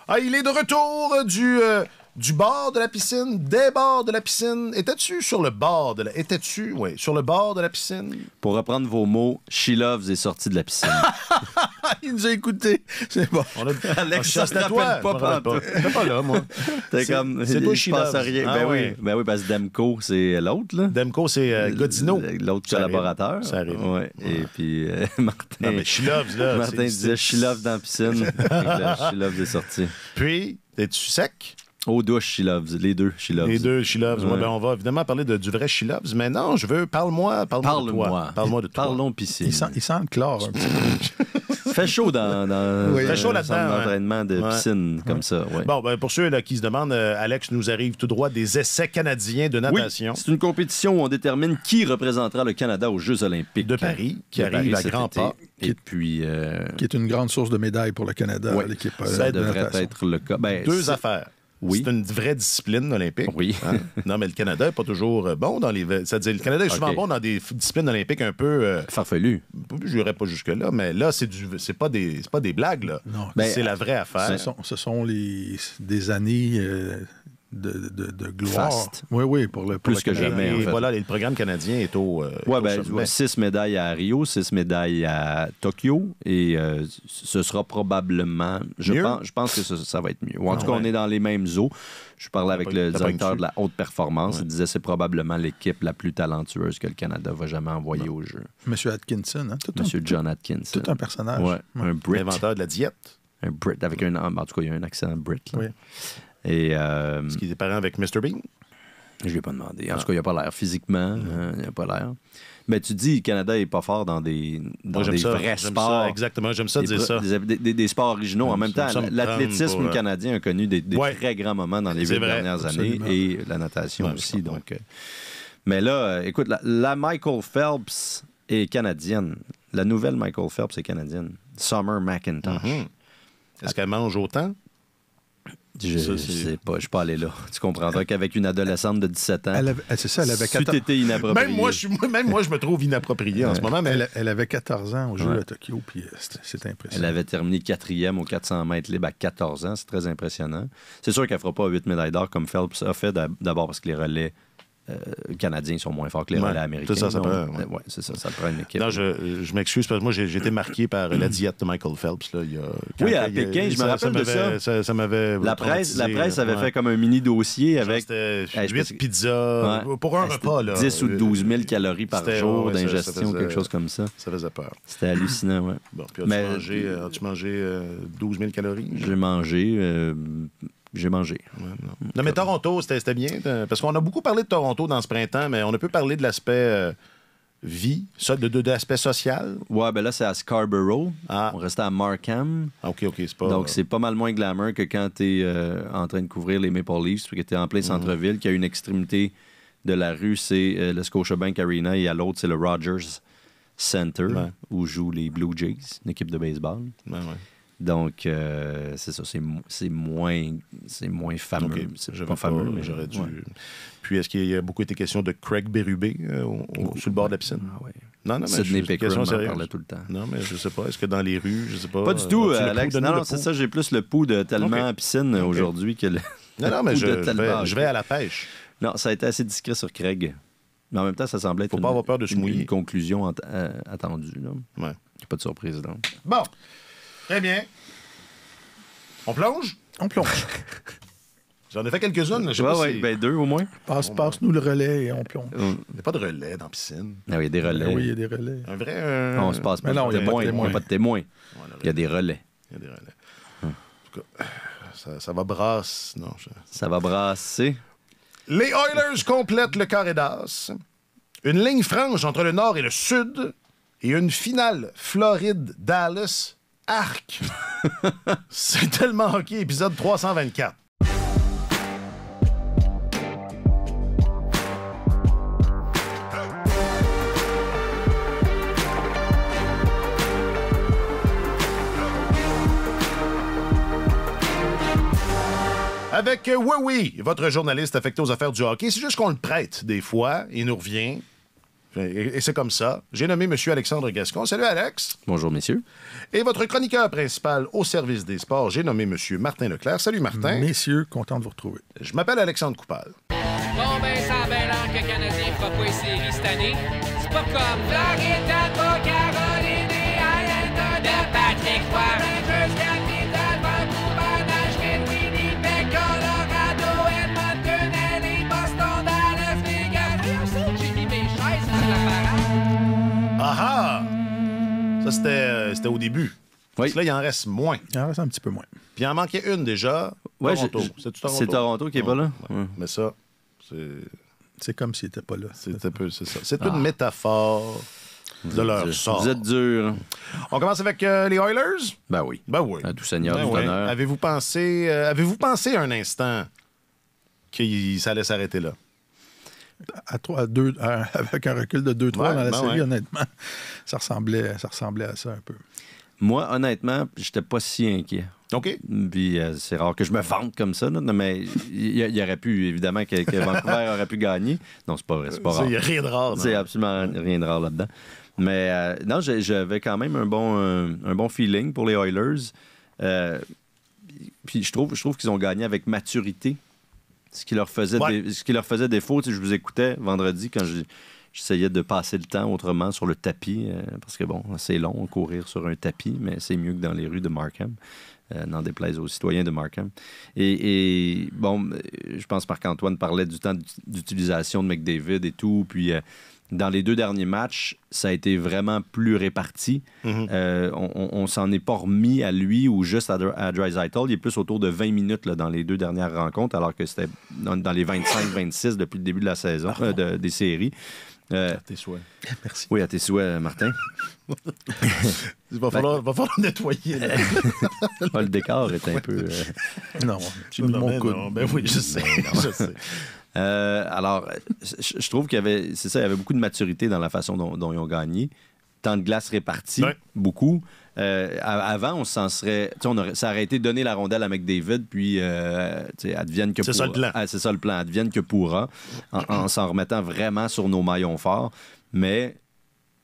Ah, il est de retour du bord de la piscine, des bords de la piscine. Étais-tu sur le bord de la... Étais-tu, oui, sur le bord de la piscine? Pour reprendre vos mots, She Loves est sorti de la piscine. Il nous a écoutés. C'est bon. Alex, ça se rappelle pas. T'es pas là, moi. C'est comme... C'est toi, je She pense à Loves. rien. Ah, Ben oui, parce que Demko, c'est l'autre, là. Demko, c'est Godino. L'autre Ça collaborateur. Ça arrive. Ouais. Et puis, Martin... Non, mais She Loves, là. Martin disait She Loves dans la piscine. Et là, She Loves est sorti. Puis, es-tu sec? Aux douches, She Loves. Les deux, She Loves. Les deux, She Loves. Ouais. Ouais, ben, on va évidemment parler du vrai She Loves, mais non, je veux... Parle-moi de toi. Parle-moi de toi. Parlons piscine. Il sent le chlore un petit peu. Fait chaud dans Fait chaud là-dedans, centre d'entraînement de Ouais. piscine, comme ça. Ouais. Bon, ben, pour ceux là, qui se demandent, Alex nous arrive tout droit des essais canadiens de Oui, natation c'est une compétition où on détermine qui représentera le Canada aux Jeux olympiques. de Paris, qui De arrive Paris à cet grands été. pas. Et puis, Qui est une grande source de médailles pour le Canada, ouais, l'équipe ça de devrait natation. être le cas. Ben, Deux c'est- affaires. Oui. C'est une vraie discipline olympique. Oui. Hein? Non, mais le Canada n'est pas toujours bon dans les... C'est-à-dire, le Canada est souvent OK. bon dans des disciplines olympiques un peu... Farfelu. je n'irais pas jusque-là, mais là, c'est pas des blagues, là. Non. Ben, c'est la vraie affaire. Ce sont des années de gloire. Faste. Oui, pour le Plus le que Canada. jamais, en Et fait. voilà, le programme canadien est au Ouais, au ben, sommet. 6 médailles à Rio, 6 médailles à Tokyo, et ce sera probablement... Mieux? Je pense que ça va être mieux. Ou en tout cas, ouais. on est dans les mêmes eaux. Je parlais avec le t'as pas directeur dessus. de la haute performance. Ouais. Il disait que c'est probablement l'équipe la plus talentueuse que le Canada va jamais envoyer au jeu. Monsieur Atkinson, hein? Monsieur John Atkins. Tout un personnage. Ouais, un Brit. L'inventeur de la diète. Un Brit avec un... En tout cas, il y a un accent Brit. Là. Oui. Et Est-ce qu'il est parent avec Mr. Bean? je lui ai pas demandé. En tout cas, il n'a pas l'air physiquement. Il n'a pas l'air. Mais tu dis, le Canada n'est pas fort dans des Moi, j'aime ça. vrais J'aime sports. ça, exactement. J'aime ça dire ça. Des sports originaux. En même temps, Ça me prend l'athlétisme pour, canadien a connu des Ouais. très grands moments dans les C'est 8 vrai, dernières absolument. années et la natation Ouais, aussi. ouais. Donc, mais là, écoute, la Michael Phelps est canadienne. La nouvelle Michael Phelps est canadienne. Summer McIntosh. Est-ce qu'elle mange autant? Je Ça, c'est- sais pas, je suis pas allé là. Tu comprendras qu'avec une adolescente de 17 ans, C'est ça, elle avait c'eût 14 été inapproprié. Même moi, je me trouve inapproprié en ce moment, mais Elle avait 14 ans au jeu Ouais. à Tokyo, puis c'est Elle impressionnant. avait terminé 4e aux 400 mètres libres à 14 ans. C'est très impressionnant. C'est sûr qu'elle ne fera pas 8 médailles d'or comme Phelps a fait, d'abord parce que les relais canadiens sont moins forts que les Ouais, relais américains. c'est ça, ça Donc, prend, ouais. ouais, c'est ça, ça prend une équipe. non, je m'excuse parce que moi, j'ai été marqué par la diète de Michael Phelps. Là, Oui, à Pékin, je me rappelle de ça. Ça m'avait La presse traumatisé, avait ouais. fait comme un mini dossier Genre, avec C'était Hey, je 8 pense que- pizzas Ouais. pour un C'était repas. Là. 10 ou 12 000 calories par C'était- jour ouais, ça d'ingestion, faisait- quelque chose comme ça. Ça faisait peur. C'était hallucinant, ouais. Bon, puis Mais- as-tu mangé 12 000 calories? J'ai mangé. J'ai mangé. Ouais, non, mais Toronto, c'était bien. Parce qu'on a beaucoup parlé de Toronto dans ce printemps, mais on a pu parler de l'aspect vie, ça, de l'aspect social. Ouais, ben là, c'est à Scarborough. Ah. On restait à Markham. Ah, OK, c'est pas... Donc, c'est pas mal moins glamour que quand tu es en train de couvrir les Maple Leafs, que tu es en plein centre-ville, qu'il y a une extrémité de la rue, c'est le Scotiabank Arena, et à l'autre, c'est le Rogers Center, Ouais. où jouent les Blue Jays, une équipe de baseball. Ouais, ouais. Donc, c'est ça, c'est moins fameux. OK, C'est j'avais pas fameux, mais j'aurais dû... ouais. Puis, est-ce qu'il y a beaucoup été question de Craig Berube sur le bord de la piscine? Ah ouais. Non, mais Sidney je- Pickram question en sérieuse. parlait tout le temps. Non, mais je sais pas. Est-ce que dans les rues, je sais pas... Pas du tout, as-tu le Alex. pouls? Donne-nous Non, le c'est pouls. ça, j'ai plus le pouls de tellement OK. à piscine OK. aujourd'hui que le. Non, mais pouls de tellement je vais à la pêche. Non, ça a été assez discret sur Craig. Mais en même temps, ça semblait être Faut pas avoir peur de se mouiller. une conclusion attendue. Là. Ouais. Il n'y a pas de surprise. Là. Bon. Très bien. On plonge? On plonge. J'en ai fait quelques-unes. là. Je sais pas si... ben 2 au moins. Passe-nous le relais et on plonge. Il n'y a pas de relais dans la piscine. Ah oui, il y a des relais. Oui, il y a des relais. Un vrai... On se passe pas Mais non, de il y a pas de témoins. Il n'y a témoins. pas de témoins. Ouais, le Il y a des relais. Il y a des relais. En tout cas, ça va brasser. Non, Ça va brasser. Les Oilers complètent le carré d'as. Une ligne franche entre le nord et le sud. Et une finale Floride-Dallas. Arc. C'est tellement hockey, épisode 324. Avec oui, votre journaliste affecté aux affaires du hockey. C'est juste qu'on le prête des fois. Il nous revient. Et c'est comme ça. J'ai nommé M. Alexandre Gascon. Salut, Alex. Bonjour, messieurs. Et votre chroniqueur principal au service des sports, j'ai nommé M. Martin Leclerc. Salut, Martin. Messieurs, content de vous retrouver. Je m'appelle Alexandre Coupal. Bon, ben, ça a bien l'air que le Canadien fera pas les séries cette année. C'est pas comme Florida, Caroline et Islanders de Patrick Roy. Rangers, Capitals, Vancouver, Nashville, Winnipeg, Colorado, Edmonton, LA, Boston, Dallas, Vegas. J'ai mis mes chaises sur la parade. Ah ah! Ça, c'était au début. Oui. Parce que là, il en reste moins. Il en reste un petit peu moins. Puis il en manquait une déjà. Ouais, Toronto. C'est-tu Toronto? C'est Toronto qui est pas là. Ouais. Ouais. Mais ça, C'est comme s'il n'était pas là. c'est ça. C'est une métaphore de leur sort. Vous êtes dur. On commence avec les Oilers? Ben oui. Ben oui. À tout seigneur Ben du ouais. honneur. Avez-vous pensé un instant que ça allait s'arrêter là? Avec un recul de 2-3 Ouais, dans la ben série, ouais. honnêtement, ça ressemblait à ça un peu. Moi, honnêtement, j'étais pas si inquiet. OK. Puis c'est rare que je me vante comme ça, là, mais il y aurait pu, évidemment, que Vancouver aurait pu gagner. Non, c'est pas vrai, c'est pas rare. Il n'y a rien de rare. C'est non? absolument rien de rare là-dedans. Mais non, j'avais quand même un bon feeling pour les Oilers. Puis je trouve qu'ils ont gagné avec maturité. Ce qui leur faisait, ce qui leur faisait défaut. Tu sais, je vous écoutais vendredi quand j'essayais de passer le temps autrement sur le tapis. Parce que, bon, c'est long, courir sur un tapis, mais c'est mieux que dans les rues de Markham. N'en déplaise aux citoyens de Markham. Et bon, je pense que Marc-Antoine parlait du temps d'utilisation de McDavid et tout. Puis dans les 2 derniers matchs, ça a été vraiment plus réparti. On s'en est pas remis à lui ou juste à Draisaitl. Il est plus autour de 20 minutes là, dans les 2 dernières rencontres, alors que c'était dans les 25-26 depuis le début de la saison, des séries. À tes souhaits. Merci. Oui, à tes souhaits, Martin. Il va falloir nettoyer. Là. Le décor est un peu... Non, j'ai mis mon coude. Non, ben oui, je sais. Je sais. Alors, je trouve qu'il y avait beaucoup de maturité dans la façon dont ils ont gagné. Temps de glace réparti, beaucoup. Avant, on s'en serait... Ça aurait été donner la rondelle à McDavid, puis advienne que pourra. C'est ça le plan. C'est ça le plan, advienne que pourra, en s'en remettant vraiment sur nos maillons forts. Mais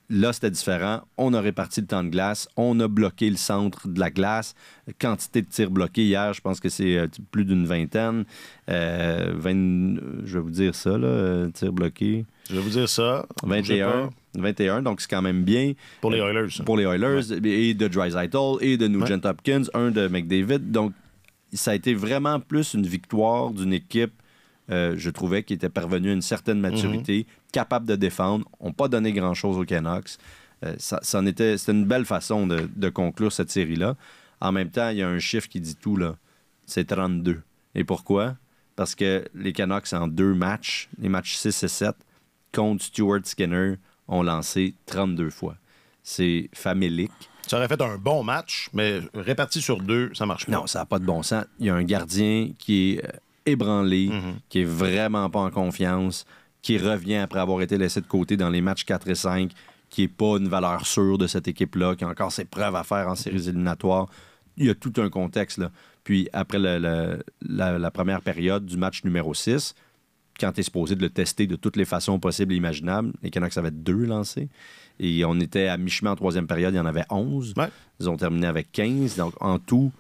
là, c'était différent. On a réparti le temps de glace. On a bloqué le centre de la glace. Quantité de tirs bloqués hier, je pense que c'est plus d'une vingtaine. Je vais vous dire ça, là, tirs bloqués. Je vais vous dire ça. 21, donc c'est quand même bien. Pour les Oilers. Pour les Oilers, et de Draisaitl, et de Nugent Hopkins, un de McDavid. Donc, ça a été vraiment plus une victoire d'une équipe, je trouvais, qui était parvenue à une certaine maturité, capable de défendre. On n'a pas donné grand-chose aux Canucks. C'était une belle façon de conclure cette série-là. En même temps, il y a un chiffre qui dit tout, là. C'est 32. Et pourquoi? Parce que les Canucks, en 2 matchs, les matchs 6 et 7, contre Stuart Skinner, ont lancé 32 fois. C'est famélique. Ça aurait fait un bon match, mais réparti sur 2, ça marche pas. Non, ça n'a pas de bon sens. Il y a un gardien qui est ébranlé, qui est vraiment pas en confiance, qui revient après avoir été laissé de côté dans les matchs 4 et 5, qui n'est pas une valeur sûre de cette équipe-là, qui a encore ses preuves à faire en séries éliminatoires. Il y a tout un contexte, là. Puis après la première période du match numéro 6, quand tu es supposé de le tester de toutes les façons possibles et imaginables, les Canucks avaient 2 lancés. Et on était à mi-chemin en 3e période, il y en avait 11. Ouais. Ils ont terminé avec 15. Donc, en tout,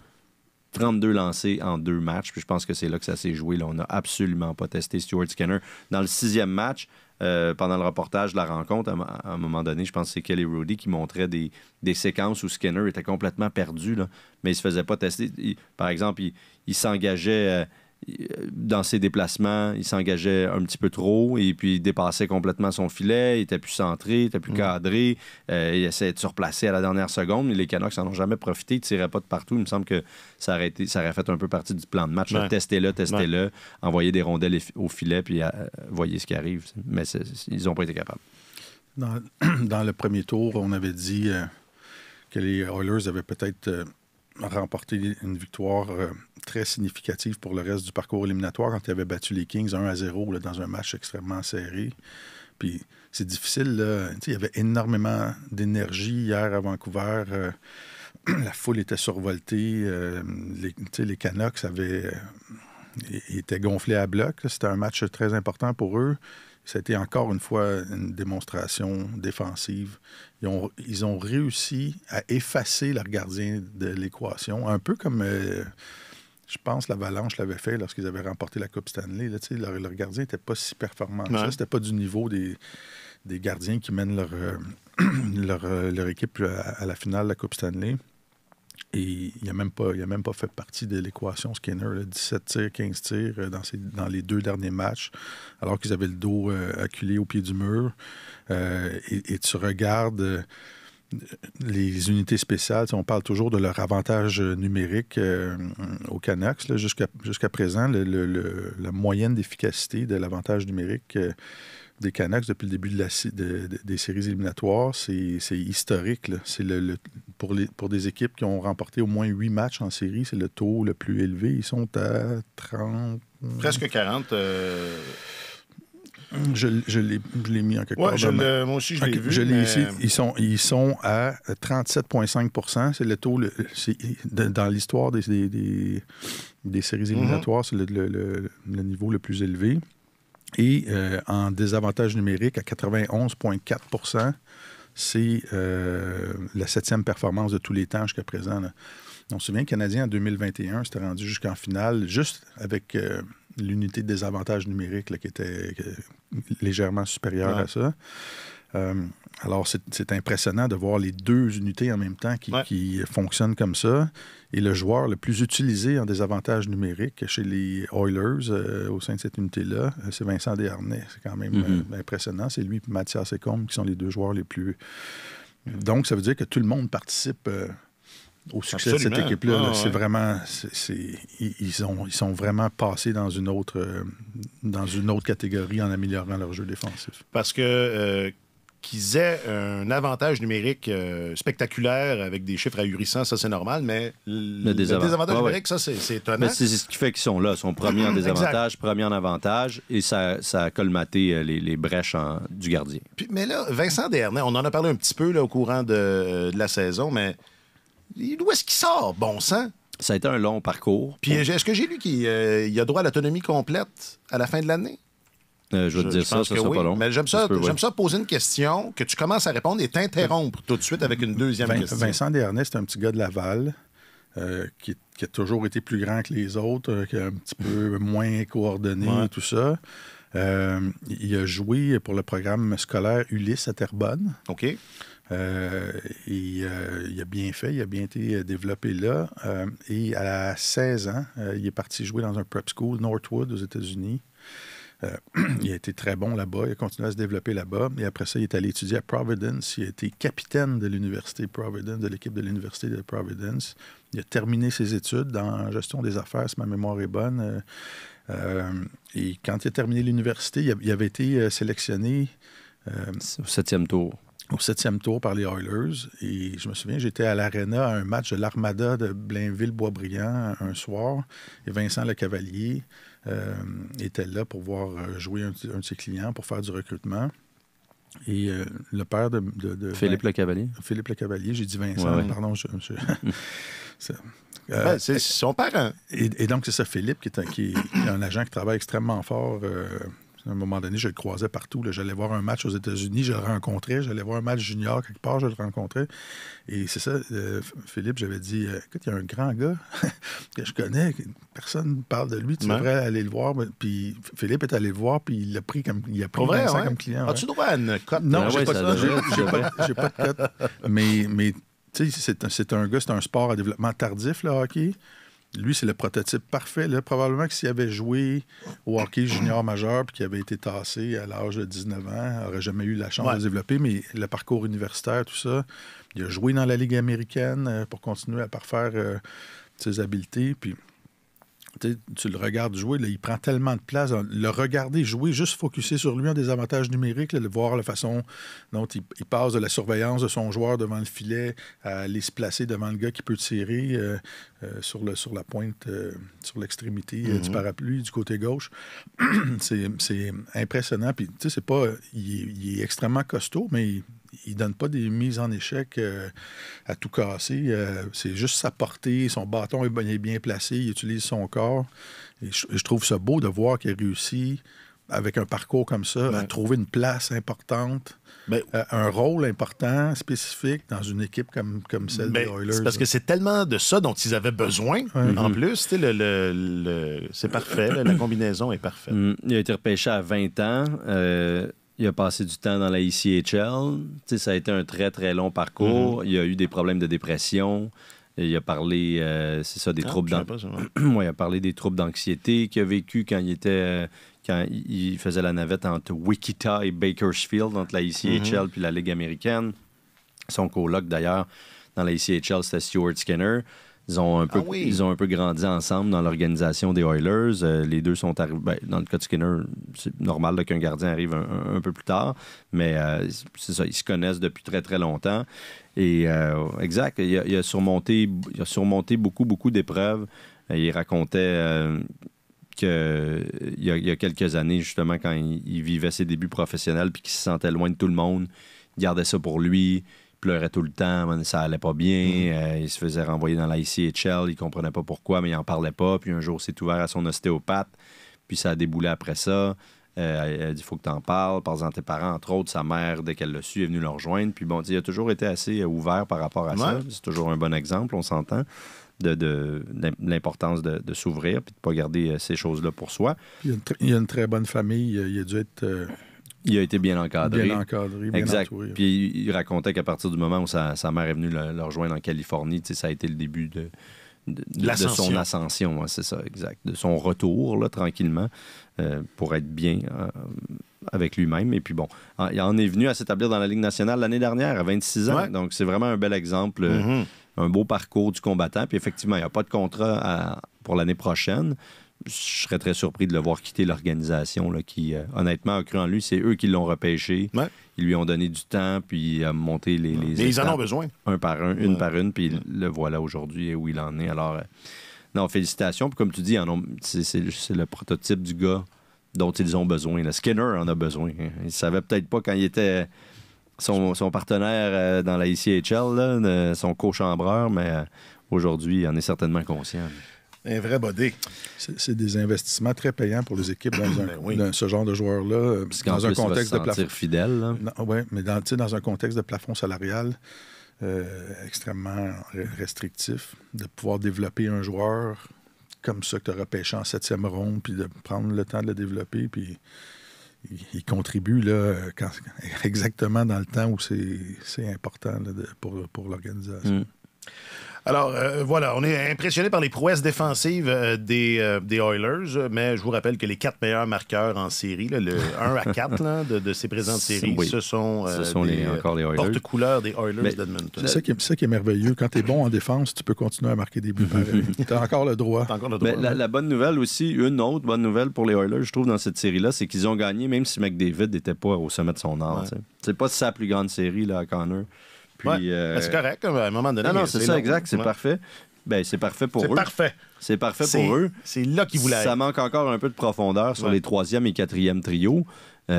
32 lancés en 2 matchs. Puis je pense que c'est là que ça s'est joué. Là. On n'a absolument pas testé Stuart Skinner. Dans le 6e match, pendant le reportage de la rencontre, à un moment donné, je pense que c'est Kelly Rudy qui montrait des séquences où Skinner était complètement perdu, là, mais il ne se faisait pas tester. Par exemple, il s'engageait... dans ses déplacements, il s'engageait un petit peu trop et puis il dépassait complètement son filet, il était plus centré, il était plus cadré, il essayait de se replacer à la dernière seconde, mais les Canucks n'en ont jamais profité, ils ne tiraient pas de partout. Il me semble que ça aurait fait un peu partie du plan de match. Ouais. Testez-le, envoyez des rondelles au filet puis voyez ce qui arrive. Mais ils n'ont pas été capables. Dans le premier tour, on avait dit que les Oilers avaient peut-être... remporté une victoire très significative pour le reste du parcours éliminatoire quand ils avaient battu les Kings 1-0 là, dans un match extrêmement serré. Puis c'est difficile, là. Il y avait énormément d'énergie hier à Vancouver. La foule était survoltée. Les Canucks étaient gonflés à bloc. C'était un match très important pour eux. Ça a été encore une fois une démonstration défensive. Ils ont réussi à effacer leur gardien de l'équation, un peu comme, je pense, l'Avalanche l'avait fait lorsqu'ils avaient remporté la Coupe Stanley. Là, leur gardien n'était pas si performant que ça. C'était pas du niveau des gardiens qui mènent leur équipe à la finale de la Coupe Stanley. Et il n'a même pas fait partie de l'équation Skinner. Là, 17 tirs, 15 tirs dans les 2 derniers matchs, alors qu'ils avaient le dos acculé au pied du mur. Et tu regardes les unités spéciales. On parle toujours de leur avantage numérique aux Canucks. Là, jusqu'à présent, la moyenne d'efficacité de l'avantage numérique des Canucks depuis le début des séries éliminatoires, c'est historique. Là. C'est pour des équipes qui ont remporté au moins 8 matchs en série, c'est le taux le plus élevé. Ils sont à 30... Presque 40. Je l'ai mis en quelque part. Moi aussi, je l'ai vu. Je l'ai ici. Ils sont à 37,5 %. C'est le taux... dans l'histoire des séries éliminatoires, c'est le niveau le plus élevé. Et en désavantage numérique, à 91,4 %, c'est la 7e performance de tous les temps jusqu'à présent. Là. On se souvient, le Canadien, en 2021, s'était rendu jusqu'en finale, juste avec l'unité de désavantage numérique là, qui était légèrement supérieure à ça. Alors, c'est impressionnant de voir les 2 unités en même temps qui fonctionnent comme ça. Et le joueur le plus utilisé en désavantage numérique chez les Oilers, au sein de cette unité-là, c'est Vincent Desharnais. C'est quand même impressionnant. C'est lui et Mathias Ekholm qui sont les 2 joueurs les plus... Donc, ça veut dire que tout le monde participe au succès de cette équipe-là. C'est vraiment... Ils sont vraiment passés dans une autre catégorie en améliorant leur jeu défensif. Parce que... qu'ils aient un avantage numérique spectaculaire avec des chiffres ahurissants, ça c'est normal, mais le désavantage numérique, ça c'est étonnant. Mais c'est ce qui fait qu'ils sont là. Ils sont premiers en désavantage, premiers en avantage, et ça a colmaté les brèches du gardien. Mais là, Vincent Desharnais, on en a parlé un petit peu là, au courant de la saison, mais d'où est-ce qu'il sort, bon sang? Ça a été un long parcours. Puis est-ce que j'ai lu qu'il a droit à l'autonomie complète à la fin de l'année? Je vais te dire ça sera pas long. Mais j'aime ça poser une question, que tu commences à répondre et t'interrompre tout de suite avec une deuxième question. Vincent Desharnais, c'est un petit gars de Laval qui a toujours été plus grand que les autres, qui est un petit peu moins coordonné et tout ça. Il a joué pour le programme scolaire Ulysse à Terrebonne. OK. Il a bien fait, il a bien été développé là. Et à 16 ans, il est parti jouer dans un prep school, Northwood, aux États-Unis. Il a été très bon là-bas, il a continué à se développer là-bas. Et après ça, il est allé étudier à Providence. Il a été capitaine de l'université Providence, de l'équipe de l'université de Providence. Il a terminé ses études en gestion des affaires, si ma mémoire est bonne. Et quand il a terminé l'université, il avait été sélectionné... au 7e tour. Au 7e tour par les Oilers. Et je me souviens, j'étais à l'Arena à un match de l'Armada de Blainville-Boisbriand un soir. Et Vincent Lecavalier était là pour voir jouer un de ses clients pour faire du recrutement. Et le père de Philippe Lecavalier. Philippe Lecavalier, j'ai dit Vincent, pardon. C'est son parent. Et donc, c'est ça, Philippe, qui est un agent qui travaille extrêmement fort. À un moment donné, je le croisais partout. Là. J'allais voir un match aux États-Unis, je le rencontrais. J'allais voir un match junior quelque part, je le rencontrais. Et c'est ça, Philippe, j'avais dit, écoute, il y a un grand gars que je connais, personne ne parle de lui, tu devrais aller le voir. Puis Philippe est allé le voir, puis il a pris Vincent comme client. As-tu droit à une cote? Non, j'ai pas de cote. Mais tu sais, c'est un gars, c'est un sport à développement tardif, le hockey. Lui, c'est le prototype parfait. Là, probablement que s'il avait joué au hockey junior majeur puis qu'il avait été tassé à l'âge de 19 ans, il n'aurait jamais eu la chance de se développer. Mais le parcours universitaire, tout ça, il a joué dans la Ligue américaine pour continuer à parfaire ses habiletés. Puis tu le regardes jouer, là, il prend tellement de place. Le regarder jouer, juste focusser sur lui en désavantage numérique, là, de voir la façon dont il passe de la surveillance de son joueur devant le filet à aller se placer devant le gars qui peut tirer sur la pointe, sur l'extrémité du parapluie, du côté gauche. c'est impressionnant. Puis, tu sais, c'est pas... Il est extrêmement costaud, mais il donne pas des mises en échec à tout casser. C'est juste sa portée, son bâton est bien placé, il utilise son corps. Et je trouve ça beau de voir qu'il a réussi avec un parcours comme ça, à trouver une place importante, un rôle important, spécifique, dans une équipe comme celle des Oilers. C'est parce que c'est tellement de ça dont ils avaient besoin. En plus, c'est parfait. La combinaison est parfaite. Il a été repêché à 20 ans. Il a passé du temps dans la ECHL. Ça a été un très, très long parcours. Il a eu des problèmes de dépression. Il a parlé, des troubles il a parlé des troubles d'anxiété qu'il a vécu quand il faisait la navette entre Wichita et Bakersfield, entre la ECHL puis la Ligue américaine. Son coloc, d'ailleurs, dans la ECHL, c'était Stuart Skinner. Ils ont un peu grandi ensemble dans l'organisation des Oilers. Les deux sont arrivés... dans le cas de Skinner, c'est normal là, qu'un gardien arrive un peu plus tard, mais c'est ça, ils se connaissent depuis très, très longtemps. Et exact, il a surmonté beaucoup d'épreuves. Il racontait qu'il y a quelques années, justement, quand il vivait ses débuts professionnels puis qu'il se sentait loin de tout le monde, il gardait ça pour lui. Pleurait tout le temps, ça allait pas bien, il se faisait renvoyer dans la ICHL, il comprenait pas pourquoi, mais il en parlait pas, puis un jour, c'est ouvert à son ostéopathe, puis ça a déboulé après ça. Elle a dit, il faut que tu en parles, parle-en à tes parents, entre autres, sa mère, dès qu'elle l'a su, est venue le rejoindre, puis bon, il a toujours été assez ouvert par rapport à ça, c'est toujours un bon exemple, on s'entend, de l'importance de s'ouvrir, puis de pas garder ces choses-là pour soi. Il y a une très bonne famille, il a dû être... Il a été bien encadré. Bien exact. entouré. Puis il racontait qu'à partir du moment où sa mère est venue le rejoindre en Californie, ça a été le début de son ascension. C'est ça, exact. De son retour, là, tranquillement, pour être bien avec lui-même. Et puis bon, il en est venu à s'établir dans la Ligue nationale l'année dernière, à 26 ans. Ouais. Donc c'est vraiment un bel exemple, un beau parcours du combattant. Puis effectivement, il n'y a pas de contrat pour l'année prochaine. Je serais très surpris de le voir quitter l'organisation là, qui, honnêtement, a cru en lui. C'est eux qui l'ont repêché. Ouais. Ils lui ont donné du temps, puis il a monté les mais ils en ont besoin. Un par un, une par une, puis le voilà aujourd'hui où il en est. Alors, non, félicitations. Puis comme tu dis, c'est le prototype du gars dont ils ont besoin. Le Skinner en a besoin. Il ne savait peut-être pas quand il était son partenaire dans la ICHL, là, son co-chambreur, mais aujourd'hui, il en est certainement conscient. Un vrai body. C'est des investissements très payants pour les équipes dans ce genre de joueurs-là. Dans un contexte de plafond fidèle. Oui, mais dans un contexte de plafond salarial extrêmement restrictif, de pouvoir développer un joueur comme ça que tu as repêché en 7e ronde, puis de prendre le temps de le développer, puis il contribue là, exactement dans le temps où c'est important là, pour l'organisation. Alors, voilà, on est impressionné par les prouesses défensives des Oilers, mais je vous rappelle que les 4 meilleurs marqueurs en série, là, le 1 à 4 là, de ces présentes séries, ce sont encore les Oilers. Porte-couleurs des Oilers d'Edmonton. C'est ça qui est merveilleux. Quand tu es bon en défense, tu peux continuer à marquer des buts pareils. Tu as encore le droit. Mais la bonne nouvelle aussi, une autre bonne nouvelle pour les Oilers, je trouve, dans cette série-là, c'est qu'ils ont gagné, même si McDavid n'était pas au sommet de son art. Ouais. C'est pas sa plus grande série là, à Connor. Puis, c'est correct, à un moment donné. Non, c'est ça, exact, c'est parfait. Ben, c'est parfait pour eux. C'est parfait pour eux. C'est là qu'ils voulaient être. Ça manque encore un peu de profondeur sur les 3e et 4e trios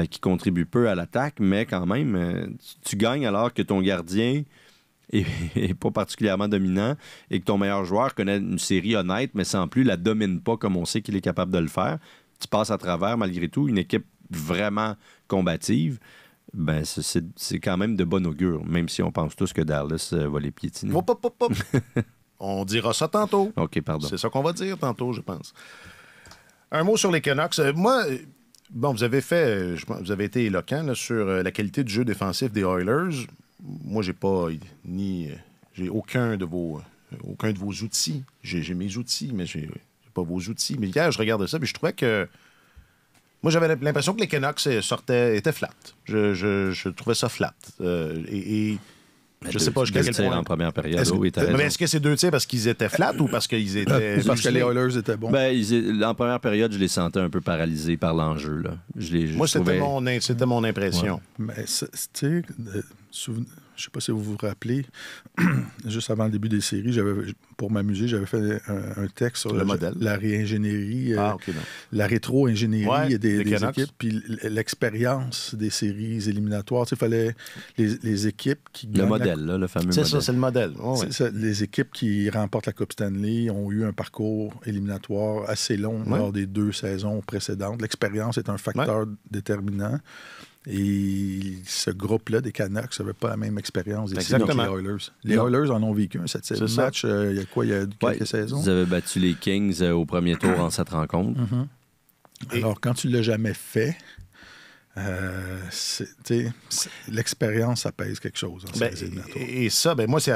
qui contribuent peu à l'attaque, mais quand même, tu gagnes alors que ton gardien est pas particulièrement dominant et que ton meilleur joueur connaît une série honnête, mais sans plus la domine pas comme on sait qu'il est capable de le faire. Tu passes à travers, malgré tout, une équipe vraiment combative. Ben, c'est quand même de bon augure, même si on pense tous que Dallas va les piétiner. On dira ça tantôt. OK, pardon. C'est ça qu'on va dire tantôt, je pense. Un mot sur les Canucks. Moi, bon, vous avez été éloquent là, sur la qualité du jeu défensif des Oilers. Moi, j'ai aucun de vos outils. J'ai mes outils, mais j'ai pas vos outils. Mais hier, je regardais ça, puis je trouvais que moi, j'avais l'impression que les Canucks étaient flat. Je trouvais ça flat. Je sais pas jusqu'à quel point. En première période. Mais est-ce que c'est 2 tirs parce qu'ils étaient flats ou parce qu'ils étaient. Parce que les Oilers étaient bons? En première période, je les sentais un peu paralysés par l'enjeu. Là. Moi, c'était mon impression. Ouais. Mais, tu sais, je ne sais pas si vous vous rappelez, juste avant le début des séries, pour m'amuser, j'avais fait un texte sur le modèle. La réingénierie, OK, non. la rétro-ingénierie des Canucks. équipes, puis l'expérience des séries éliminatoires. Il fallait les équipes qui Le gagnent modèle, là, le fameux C'est modèle. ça, c'est le modèle. Oh, C'est oui. ça, les équipes qui remportent la Coupe Stanley ont eu un parcours éliminatoire assez long lors des 2 saisons précédentes. L'expérience est un facteur déterminant. Et ce groupe-là des Canucks n'avait pas la même expérience des séries que les Oilers. Les Oilers en ont vécu un 7e match il y a quoi, il y a quelques saisons? Ils avaient battu les Kings au premier tour en 7 rencontres. Alors, quand tu ne l'as jamais fait, l'expérience, ça pèse quelque chose en séries éliminatoires. Et ça, moi, c'est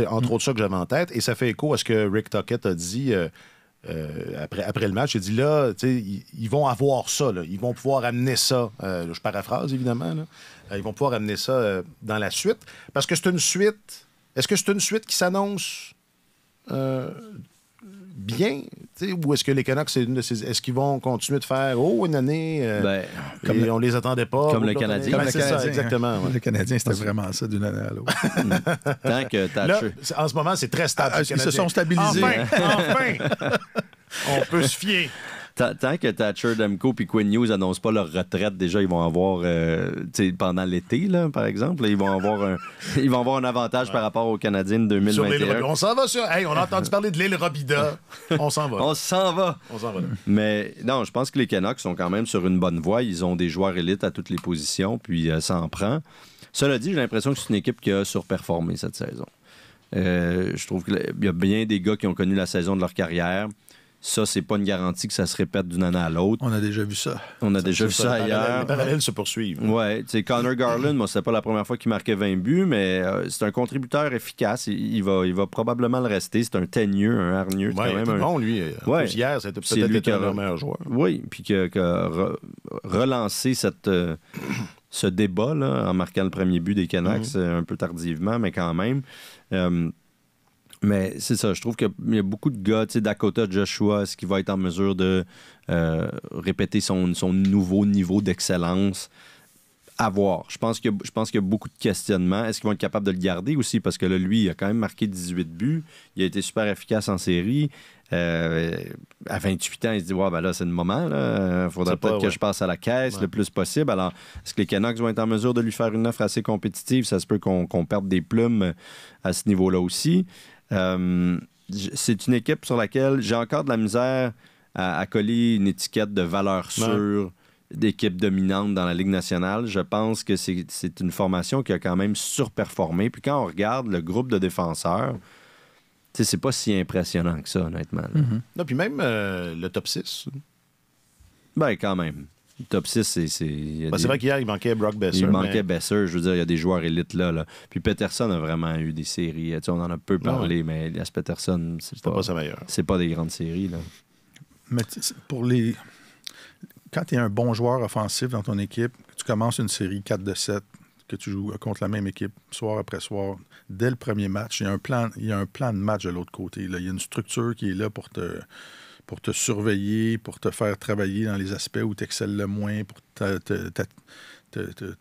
entre autres ça que j'avais en tête. Et ça fait écho à ce que Rick Tocchet a dit après le match. Il a dit là, ils vont avoir ça. Là. Ils vont pouvoir amener ça. Je paraphrase, évidemment. Là. Ils vont pouvoir amener ça dans la suite. Parce que c'est une suite. Est-ce que c'est une suite qui s'annonce bien? Ou est-ce que les Canucks, est-ce qu'ils vont continuer de faire une année on les attendait pas? Comme le Canadien. Comme le C'est Canadien, ça, exactement. Ouais. Le Canadien, c'était vraiment ça d'une année à l'autre. Tant que Là, Thatcher... en ce moment, c'est très stable. Ils se sont stabilisés. Enfin! On peut se fier. Tant que Thatcher, Demko et Quinn Hughes n'annoncent pas leur retraite, déjà, ils vont avoir, pendant l'été, là, par exemple, là, ils vont avoir un avantage par rapport aux Canadiens de 2021. On s'en va sur... Hey, on a entendu parler de l'île Robida. On s'en va. On s'en va. On s'en va là. Mais non, je pense que les Canucks sont quand même sur une bonne voie. Ils ont des joueurs élites à toutes les positions, puis ça en prend. Cela dit, j'ai l'impression que c'est une équipe qui a surperformé cette saison. Je trouve qu'il y a bien des gars qui ont connu la saison de leur carrière. Ça, c'est pas une garantie que ça se répète d'une année à l'autre. On a déjà vu ça. On a déjà vu ça ailleurs. Les parallèles se poursuivent. Ouais, tu sais, Connor Garland, moi, c'était pas la première fois qu'il marquait 20 buts, mais c'est un contributeur efficace. Il va probablement le rester. C'est un teigneux, un hargneux. Ouais, il était bon, lui. En plus, hier, c'était peut-être lui qui a le meilleur joueur. Oui, puis qui a relancé ce débat là, en marquant le premier but des Canucks un peu tardivement, mais quand même. Mais c'est ça, je trouve qu'il y a beaucoup de gars, tu sais, Dakota Joshua, est-ce qu'il va être en mesure de répéter son nouveau niveau d'excellence? À voir. Je pense qu'il y a beaucoup de questionnements. Est-ce qu'ils vont être capables de le garder aussi? Parce que là, lui, il a quand même marqué 18 buts. Il a été super efficace en série. À 28 ans, il se dit, là, c'est le moment. Il faudrait peut-être que je passe à la caisse le plus possible. Alors, est-ce que les Canucks vont être en mesure de lui faire une offre assez compétitive? Ça se peut qu'on perde des plumes à ce niveau-là aussi. C'est une équipe sur laquelle j'ai encore de la misère à coller une étiquette de valeur sûre d'équipe dominante dans la Ligue nationale. Je pense que c'est une formation qui a quand même surperformé. Puis quand on regarde le groupe de défenseurs, c'est pas si impressionnant que ça, honnêtement. Non, puis même le top 6. Ben, quand même. Le top 6, c'est vrai qu'hier, il manquait Brock Besser. Il manquait Besser. Je veux dire, il y a des joueurs élites là. Puis Peterson a vraiment eu des séries. On en a peu parlé, mais Elias Peterson, c'était pas sa meilleure. C'est pas des grandes séries. Là. Mais quand tu es un bon joueur offensif dans ton équipe, que tu commences une série 4-7, que tu joues contre la même équipe soir après soir, dès le premier match, il y a un plan de match de l'autre côté. Là. Il y a une structure qui est là pour te surveiller, pour te faire travailler dans les aspects où tu excelles le moins, pour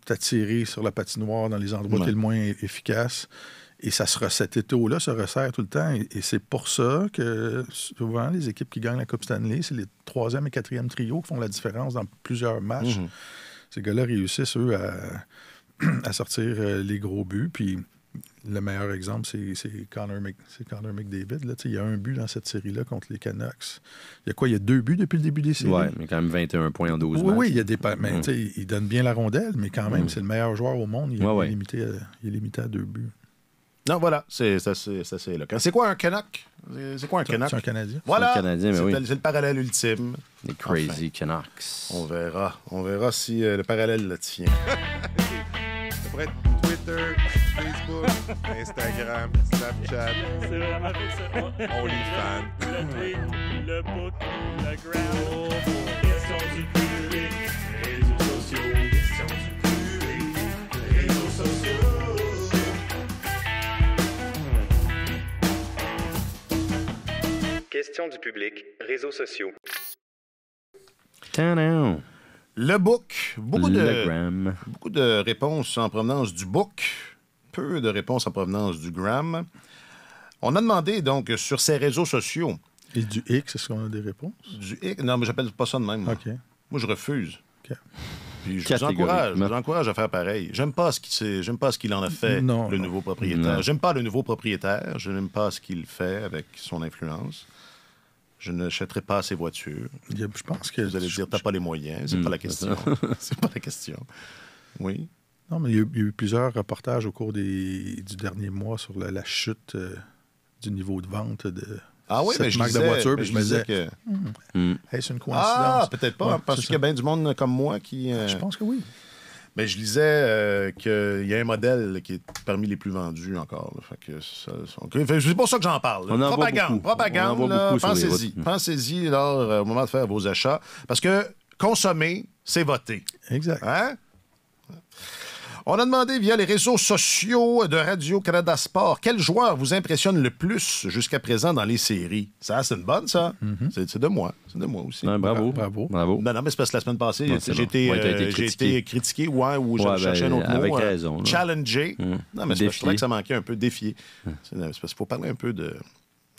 t'attirer sur la patinoire dans les endroits où tu es le moins efficace. Et cet étau-là se resserre tout le temps. Et c'est pour ça que souvent, les équipes qui gagnent la Coupe Stanley, c'est les 3e et 4e trios qui font la différence dans plusieurs matchs. Ces gars-là réussissent, eux, à sortir les gros buts. Puis le meilleur exemple, c'est Connor McDavid. Là. Il y a un but dans cette série-là contre les Canucks. Il y a quoi? Il y a 2 buts depuis le début des séries? Oui, mais quand même 21 points en 12 matchs. Oui, il y a des... Mais il donne bien la rondelle, mais quand même, c'est le meilleur joueur au monde. Il est limité à 2 buts. Non, voilà, c'est éloquent. C'est quoi un Canuck? C'est quoi un Canuck? C'est un Canadien. Voilà, c'est un Canadien, mais c'est le parallèle ultime. Les crazy Canucks. On verra si le parallèle le tient. Après Twitter, Facebook, Instagram, Snapchat, C'est vraiment fait ça. OnlyFans. Le tweet, le book, le gram. Question du public, réseaux sociaux. Question du public, réseaux sociaux. Question du public, réseaux sociaux. Ta-da! Le book. Beaucoup Le gram. de réponses en provenance du book. peu de réponses en provenance du Gram. On a demandé, donc, sur ses réseaux sociaux... Et du X, est-ce qu'on a des réponses? Du X? Non, mais j'appelle pas ça de même. Moi, OK. Moi je refuse. OK. Puis je vous encourage à faire pareil. J'aime pas ce qu'il en a fait, le nouveau propriétaire. Non. J'aime pas le nouveau propriétaire. Je n'aime pas ce qu'il fait avec son influence. Je n'achèterai pas ses voitures. Je pense que... Vous allez dire, t'as pas les moyens. C'est pas la question. C'est pas la question. Oui. Non, mais il y a eu plusieurs reportages au cours du dernier mois sur la chute du niveau de vente de cette marque de voiture. Puis je me disais que... hey, c'est une coïncidence. Peut-être pas, Ouais, parce qu'il y a bien du monde comme moi qui... Je pense que oui. Mais je lisais qu'il y a un modèle qui est parmi les plus vendus encore. Là. Fait que c'est pour ça que j'en parle. On en voit beaucoup. Propagande, On en voit là, beaucoup sur les pensez-y. routes. Pensez-y là, au moment de faire vos achats. Parce que consommer, c'est voter. Exact. Hein? On a demandé via les réseaux sociaux de Radio-Canada Sport quel joueur vous impressionne le plus jusqu'à présent dans les séries. Ça, c'est une bonne, ça. C'est de moi. C'est de moi aussi. Ouais, bravo. Bravo. Non, mais c'est parce que la semaine passée, Non, c'est j'ai bon. été, Ouais, t'as été j'ai critiqué. été critiqué, ou je Ouais, cherchais un autre avec mot. raison, là. Challenger. Non, mais c'est parce que je Défier. trouvais que ça manquait un peu. Défier. C'est parce qu'il faut parler un peu de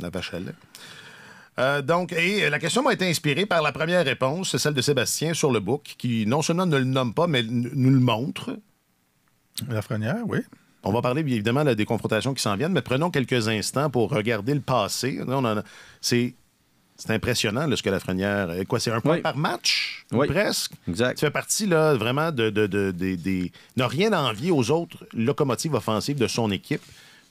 la vache à lait. Donc, et la question m'a été inspirée par la première réponse, c'est celle de Sébastien sur le book, qui non seulement ne le nomme pas, mais nous le montre. Lafrenière, oui. On va parler, bien évidemment, là, des confrontations qui s'en viennent, mais prenons quelques instants pour regarder le passé. Là, c'est impressionnant, là, ce que Lafrenière... Quoi, c'est un point Oui. par match, Oui. presque? Exact. Tu fais partie, là, vraiment n'a rien à envier aux autres locomotives offensives de son équipe.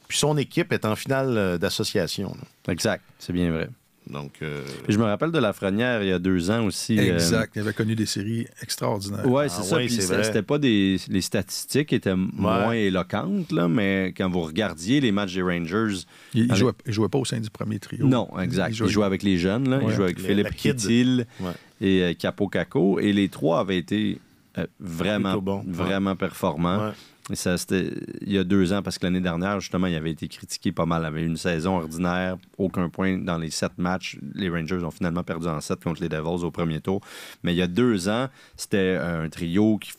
Puis son équipe est en finale d'association. Là. Exact. C'est bien vrai. Donc... Puis je me rappelle de Lafrenière il y a 2 ans aussi. Exact. Il avait connu des séries extraordinaires. Oui, c'est ça. oui, Puis c'est vrai. c'était pas les statistiques étaient moins éloquentes, là, mais quand vous regardiez les matchs des Rangers. Il jouait pas au sein du premier trio. Non, exact. Il jouait avec les jeunes. Là. Il jouait avec la Philippe kid. Kittil Ouais. et Capo Caco. Et les trois avaient été vraiment, Plutôt bon. vraiment performants. Ouais. Et ça, c'était il y a 2 ans, parce que l'année dernière, justement, il avait été critiqué pas mal. Il avait eu une saison ordinaire, aucun point dans les 7 matchs. Les Rangers ont finalement perdu en 7 contre les Devils au premier tour. Mais il y a 2 ans, c'était un trio qui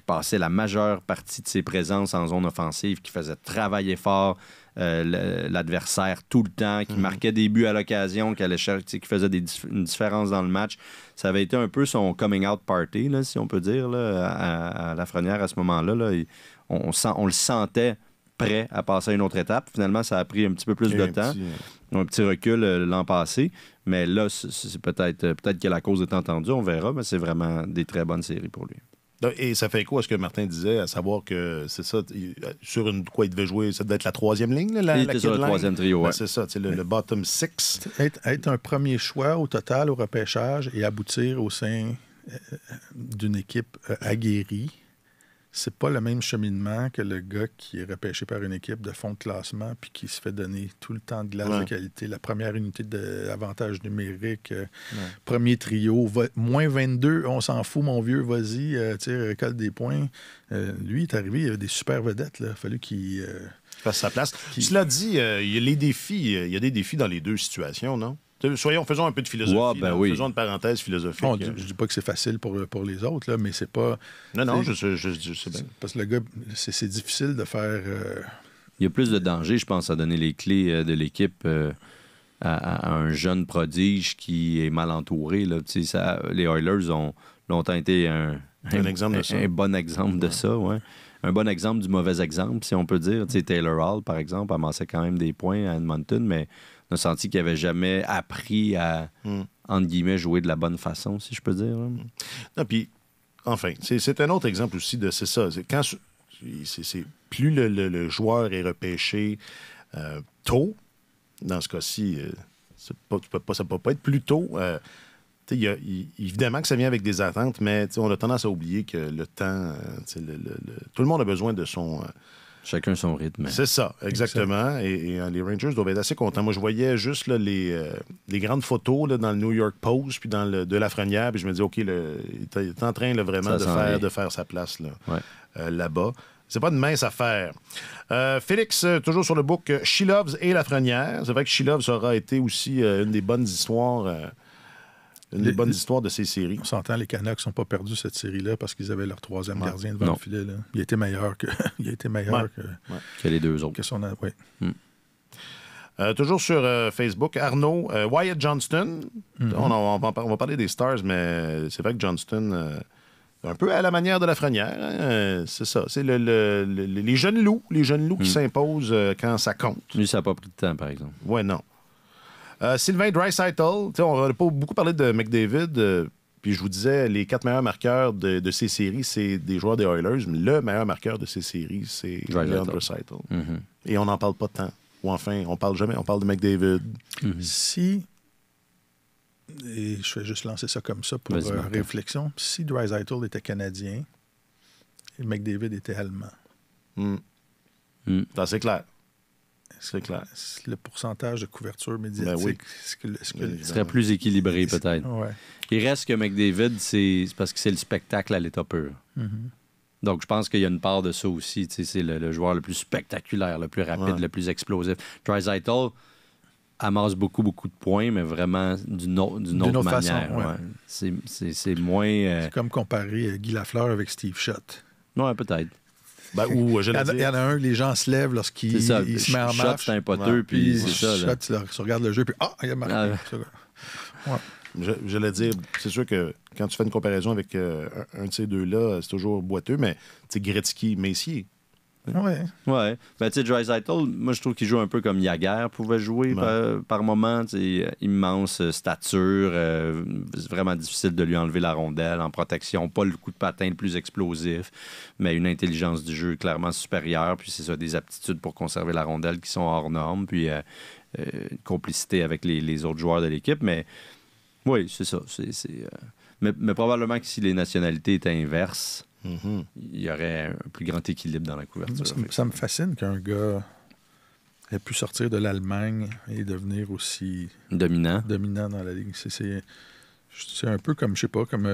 passait la majeure partie de ses présences en zone offensive, qui faisait travailler fort l'adversaire tout le temps, qui marquait des buts à l'occasion, qui faisait une différence dans le match. Ça avait été un peu son coming out party, là, si on peut dire, là, à Lafrenière à ce moment-là. Là. On le sentait prêt à passer à une autre étape. Finalement, ça a pris un petit peu plus de temps. Un petit recul l'an passé. Mais là, c'est peut-être que la cause est entendue, on verra, mais c'est vraiment des très bonnes séries pour lui. Et ça fait quoi à ce que Martin disait, à savoir que c'est ça, sur il devait jouer, ça devait être la 3e ligne, là, Il était sur le 3e trio, ouais. C'est ça, le bottom 6. Être un premier choix au total au repêchage et aboutir au sein d'une équipe aguerrie, c'est pas le même cheminement que le gars qui est repêché par une équipe de fond de classement puis qui se fait donner tout le temps de glace de qualité. La première unité d'avantage numérique, premier trio, moins 22, on s'en fout, mon vieux, vas-y, récolte des points. Lui, il est arrivé, il avait des super vedettes. Là. Il a fallu qu'il... fasse sa place. Cela dit, il y a les défis, il y a des défis dans les deux situations, non? Faisons un peu de philosophie. Oui. Faisons une parenthèse philosophique. Bon, je dis pas que c'est facile pour les autres, là, mais c'est pas... Non, je sais bien. Parce que le gars, c'est difficile de faire... Il y a plus de danger, je pense, à donner les clés de l'équipe à un jeune prodige qui est mal entouré. Là. Les Oilers ont longtemps été un exemple de ça. Un bon exemple de ça, ouais. Un bon exemple du mauvais exemple, si on peut dire. Taylor Hall, par exemple, amassait quand même des points à Edmonton, mais on a senti qu'il n'avait jamais appris à, entre guillemets, jouer de la bonne façon, si je peux dire. Là. Non, puis, enfin, c'est un autre exemple aussi de... C'est ça. Plus le joueur est repêché tôt, dans ce cas-ci, ça ne peut pas être plus tôt. Évidemment que ça vient avec des attentes, mais on a tendance à oublier que le temps... tout le monde a besoin de son... Chacun son rythme. C'est ça, exactement. Et les Rangers doivent être assez contents. Moi, je voyais juste là, les grandes photos là, dans le New York Post, puis dans de Lafrenière, puis je me dis, OK, il est en train là, vraiment de faire sa place là, là-bas. C'est pas une mince affaire. Félix, toujours sur le book, She Loves et Lafrenière. C'est vrai que She Loves aura été aussi une des bonnes histoires une des bonnes histoires de ces séries. On s'entend, les Canucks n'ont pas perdu cette série-là parce qu'ils avaient leur troisième gardien devant Non. le filet. Là. Il a été meilleur que, il a été meilleur Ouais. Que les deux autres. que son... Ouais. Toujours sur Facebook, Arnaud, Wyatt Johnston. On va parler des Stars, mais c'est vrai que Johnston, un peu à la manière de Lafrenière, hein, c'est ça. C'est les jeunes loups qui s'imposent quand ça compte. Lui, ça n'a pas pris de temps, par exemple. Ouais, non. Sylvain Draisaitl, on n'a pas beaucoup parlé de McDavid. Puis je vous disais, les 4 meilleurs marqueurs de ces séries, c'est des joueurs des Oilers. Mais le meilleur marqueur de ces séries, c'est Leon Draisaitl. Et on n'en parle pas tant. Ou enfin, on parle jamais. On parle de McDavid. Si, et je vais juste lancer ça comme ça pour Vas-y, Martin. réflexion, si Draisaitl était Canadien et McDavid était Allemand, C'est clair. C'est clair. le pourcentage de couverture médiatique, Ben oui. est-ce que Il serait plus équilibré, peut-être. Ouais. Il reste que McDavid, c'est parce que c'est le spectacle à l'état pur. Donc, je pense qu'il y a une part de ça aussi. C'est le joueur le plus spectaculaire, le plus rapide, le plus explosif. Draisaitl amasse beaucoup de points, mais vraiment d'une autre manière. façon, ouais. C'est moins... C'est comme comparer Guy Lafleur avec Steve Schott. Ouais, peut-être. Ou, je Il y, l'ai dit, en a un, les gens se lèvent lorsqu'il C'est ça. il se met en Schott, marche. c'est un poteux, puis c'est ça. là. Schott, tu regardes le jeu, puis il a marqué. je l'ai dit, c'est sûr que quand tu fais une comparaison avec un de ces deux-là, c'est toujours boiteux, mais Gretzky, Messier. Ouais. Ouais. Ben, tu sais, Draisaitl, moi, je trouve qu'il joue un peu comme Jagr pouvait jouer par moment. Immense stature. C'est vraiment difficile de lui enlever la rondelle en protection. Pas le coup de patin le plus explosif, mais une intelligence du jeu clairement supérieure. Puis c'est ça, des aptitudes pour conserver la rondelle qui sont hors normes. Puis une complicité avec les autres joueurs de l'équipe. Mais oui, c'est ça. Mais probablement que si les nationalités étaient inverses, il y aurait un plus grand équilibre dans la couverture. Ça me fascine qu'un gars ait pu sortir de l'Allemagne et devenir aussi Dominant. dominant dans la Ligue. C'est un peu comme, je sais pas, comme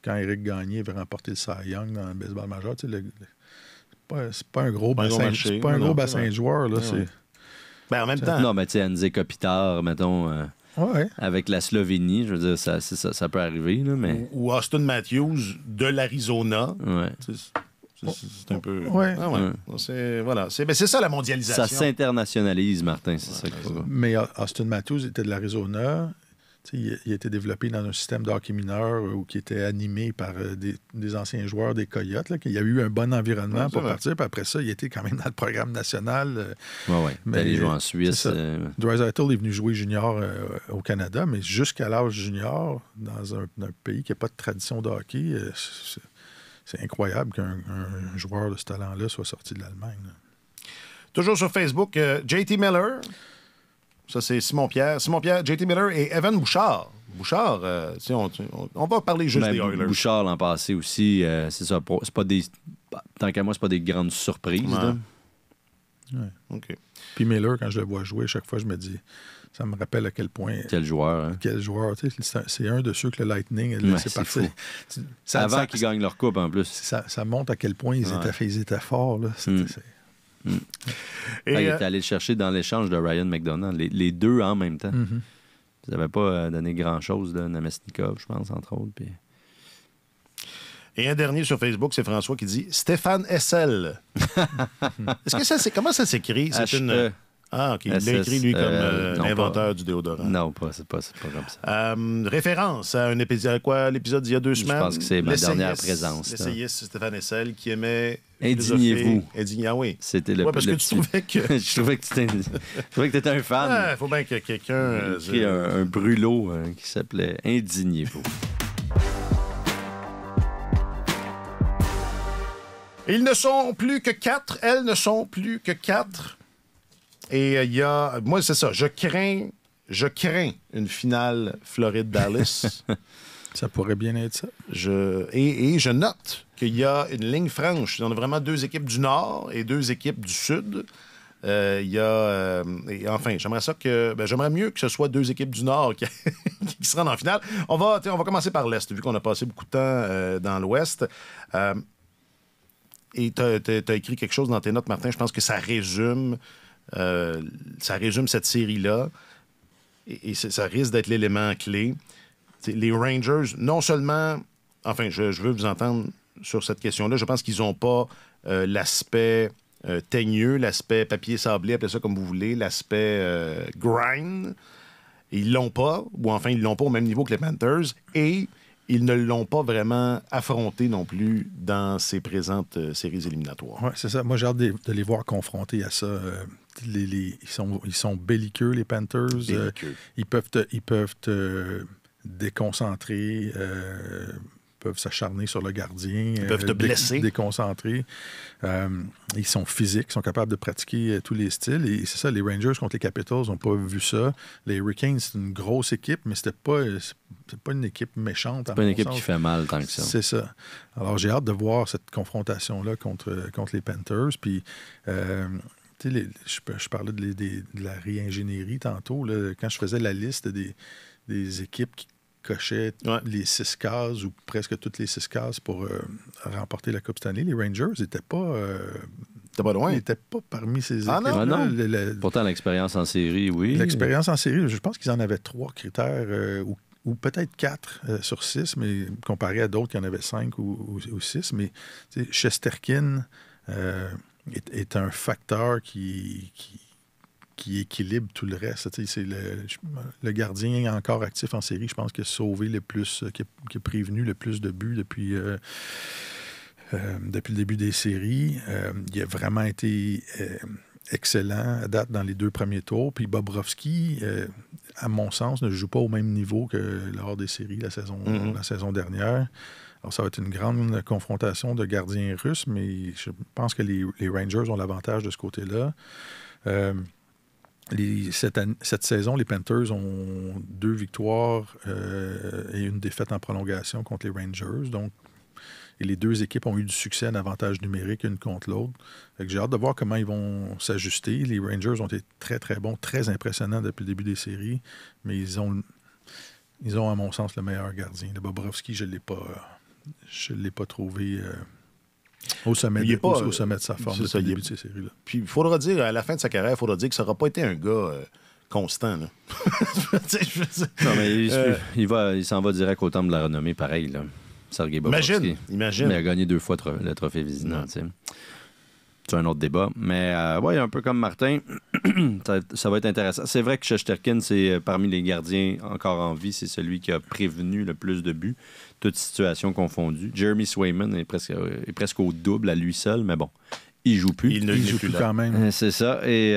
quand Éric Gagné avait remporté le Cy Young dans le baseball majeur. Tu sais, c'est pas un gros Pas un gros bassin, marché. c'est pas un Non, gros c'est bassin vrai. de joueurs. Là, Ouais. Ben, en même temps, Non, mais tu sais, Anze Kopitar, mettons, Ouais. avec la Slovénie, je veux dire, ça peut arriver, là, mais... ou Austin Matthews de l'Arizona. Ouais. C'est un peu... Ouais. Ah ouais. Voilà. C'est ça la mondialisation. Ça s'internationalise, Martin, c'est ça qu'il faut. Mais Austin Matthews était de l'Arizona. Tu sais, il a été développé dans un système de hockey mineur ou qui était animé par des anciens joueurs des Coyotes. Là, qu'il y a eu un bon environnement Ouais, c'est pour vrai. partir. Puis après ça, il était quand même dans le programme national. Ouais. Mais D'aller jouer en Suisse. c'est ça. Draisaitl est venu jouer junior au Canada, mais jusqu'à l'âge junior, dans un pays qui n'a pas de tradition de hockey, c'est incroyable qu'un joueur de ce talent-là soit sorti de l'Allemagne. Là. Toujours sur Facebook, JT Miller. Ça, c'est Simon-Pierre. Simon-Pierre, JT Miller et Evan Bouchard. Bouchard, tu sais, on va parler juste Ben, des Oilers. Bouchard l'an passé aussi, c'est ça. C'est pas des... Tant qu'à moi, c'est pas des grandes surprises. Ouais. là. OK. Puis Miller, quand je le vois jouer, chaque fois, je me dis, ça me rappelle à quel point... Quel joueur. Hein? Quel joueur. Tu sais, c'est un de ceux que le Lightning a laissé c'est partir. fou. Ça- Avant ça- qu'ils gagnent leur coupe, en plus. Ça montre à quel point ils étaient forts. Là. Et, Il était allé le chercher dans l'échange de Ryan McDonald. Les deux en même temps. Ils n'avaient pas donné grand-chose de Namestnikov, je pense, entre autres. Puis... et un dernier sur Facebook, c'est François qui dit Stéphane Hessel. Est-ce que comment ça s'écrit? C'est une... Ah, OK. Il l'a écrit, lui, comme non, l'inventeur pas- du déodorant. Non, c'est pas comme ça. Référence à un épisode, l'épisode d'il y a 2 semaines. pense que c'est ma dernière L'essayiste- présence, là. L'essayiste Stéphane Hessel qui aimait... Indignez-vous. Ah oui. C'était le Ouais, parce que le tu petit- trouvais que... Je trouvais que tu étais un fan. Il faut bien que quelqu'un... Il a écrit un brûlot qui s'appelait Indignez-vous. Ils ne sont plus que 4. Elles ne sont plus que 4. Et il y a... Moi, c'est ça. Je crains une finale Floride-Dallas. Ça pourrait bien être ça. Et je note qu'il y a une ligne franche. On a vraiment 2 équipes du Nord et 2 équipes du Sud. Il y a... et enfin, j'aimerais mieux que ce soit 2 équipes du Nord qui se rendent en finale. On va commencer par l'Est, vu qu'on a passé beaucoup de temps dans l'Ouest. Et tu as écrit quelque chose dans tes notes, Martin. Je pense que ça résume cette série-là. Et ça risque d'être l'élément clé. les Rangers, non seulement... Enfin, je veux vous entendre sur cette question-là. Je pense qu'ils n'ont pas l'aspect teigneux, l'aspect papier sablé, appelez ça comme vous voulez, l'aspect grind. Ils l'ont pas, ou enfin, ils l'ont pas au même niveau que les Panthers, et ils ne l'ont pas vraiment affronté non plus dans ces présentes séries éliminatoires. Oui, c'est ça. Moi, j'ai hâte de les voir confrontés à ça. Ils sont belliqueux, les Panthers. Belliqueux. Ils peuvent te déconcentrer, peuvent s'acharner sur le gardien. Ils peuvent te blesser. Déconcentrer. Ils sont physiques, sont capables de pratiquer tous les styles. Et c'est ça, les Rangers contre les Capitals n'ont pas vu ça. Les Hurricanes, c'est une grosse équipe, mais c'est pas une équipe méchante. C'est pas une équipe qui fait mal tant que ça. C'est ça. Alors, j'ai hâte de voir cette confrontation-là contre les Panthers. Puis, je parlais de la réingénierie tantôt. Là, quand je faisais la liste des équipes qui cochaient les 6 cases ou presque toutes les 6 cases pour remporter la Coupe Stanley, les Rangers n'étaient pas... T'es pas loin. Ils n'étaient pas parmi ces équipes. Non? Ah non. Pourtant, l'expérience en série, oui. L'expérience en série, je pense qu'ils en avaient 3 critères ou peut-être 4 sur 6, mais comparé à d'autres qui en avaient 5 ou 6. Mais Shesterkin est un facteur qui équilibre tout le reste. C'est le gardien encore actif en série, je pense, qui a sauvé le plus, qui a prévenu le plus de buts depuis le début des séries. Il a vraiment été excellent à date dans les 2 premiers tours. Puis Bobrovsky, à mon sens, ne joue pas au même niveau que lors des séries la saison dernière. Alors, ça va être une grande confrontation de gardiens russes, mais je pense que les Rangers ont l'avantage de ce côté-là. Cette saison, les Panthers ont 2 victoires et une défaite en prolongation contre les Rangers. Donc, et les 2 équipes ont eu du succès en avantage numérique une contre l'autre. J'ai hâte de voir comment ils vont s'ajuster. Les Rangers ont été très, très bons, très impressionnants depuis le début des séries, mais ils ont à mon sens, le meilleur gardien. Le Bobrovsky, je ne l'ai pas trouvé... Au sommet de sa forme depuis le début de ces séries-là. Puis il faudra dire, à la fin de sa carrière, il faudra dire que ça n'aura pas été un gars constant. Là. Non, mais il s'en va direct au temple de la renommée, pareil. Là. Sergei Bobrovsky. Imagine. Mais il a gagné 2 fois le trophée Vizina. C'est un autre débat. Mais un peu comme Martin, ça va être intéressant. C'est vrai que Shesterkin, c'est parmi les gardiens encore en vie, c'est celui qui a prévenu le plus de buts, toutes situations confondues. Jeremy Swayman est presque au double à lui seul, mais bon, il joue plus. Il joue plus quand même. C'est ça. Et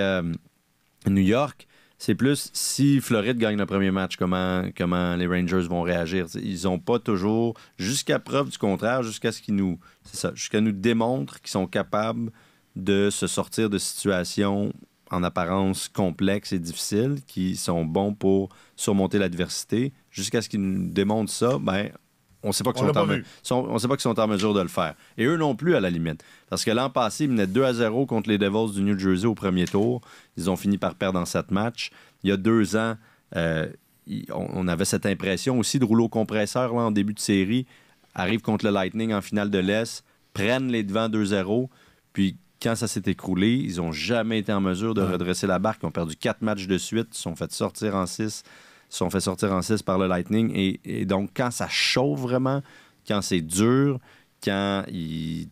New York, c'est plus si Floride gagne le premier match, comment les Rangers vont réagir. Ils n'ont pas toujours, jusqu'à preuve du contraire, jusqu'à nous démontrent qu'ils sont capables de se sortir de situations en apparence complexes et difficiles, qui sont bons pour surmonter l'adversité. Jusqu'à ce qu'ils nous démontrent ça, on ne sait pas qu'ils sont en mesure de le faire. Et eux non plus, à la limite. Parce que l'an passé, ils menaient 2-0 contre les Devils du New Jersey au premier tour. Ils ont fini par perdre en 7 matchs. Il y a 2 ans, on avait cette impression aussi de rouleau compresseur là, en début de série. Arrivent contre le Lightning en finale de l'Est, prennent les devants 2-0, puis quand ça s'est écroulé, ils n'ont jamais été en mesure de redresser la barque. Ils ont perdu 4 matchs de suite, ils se sont fait sortir en 6. Ils se sont fait sortir en 6 par le Lightning. Et donc, quand ça chauffe vraiment, quand c'est dur, quand ils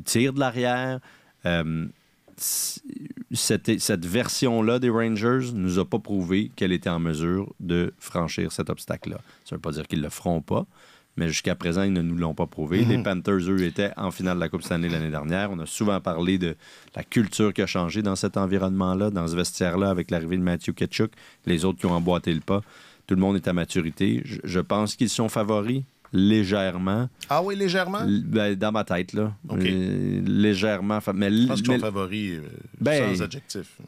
tirent de l'arrière, cette version-là des Rangers ne nous a pas prouvé qu'elle était en mesure de franchir cet obstacle-là. Ça ne veut pas dire qu'ils ne le feront pas, mais jusqu'à présent, ils ne nous l'ont pas prouvé. Les Panthers, eux, étaient en finale de la Coupe Stanley l'année dernière. On a souvent parlé de la culture qui a changé dans cet environnement-là, dans ce vestiaire-là, avec l'arrivée de Matthew Tkachuk, les autres qui ont emboîté le pas. Tout le monde est à maturité. Je pense qu'ils sont favoris légèrement. Ah oui, légèrement? Dans ma tête, là. Okay. Légèrement. Je pense qu'ils sont favoris sans adjectif.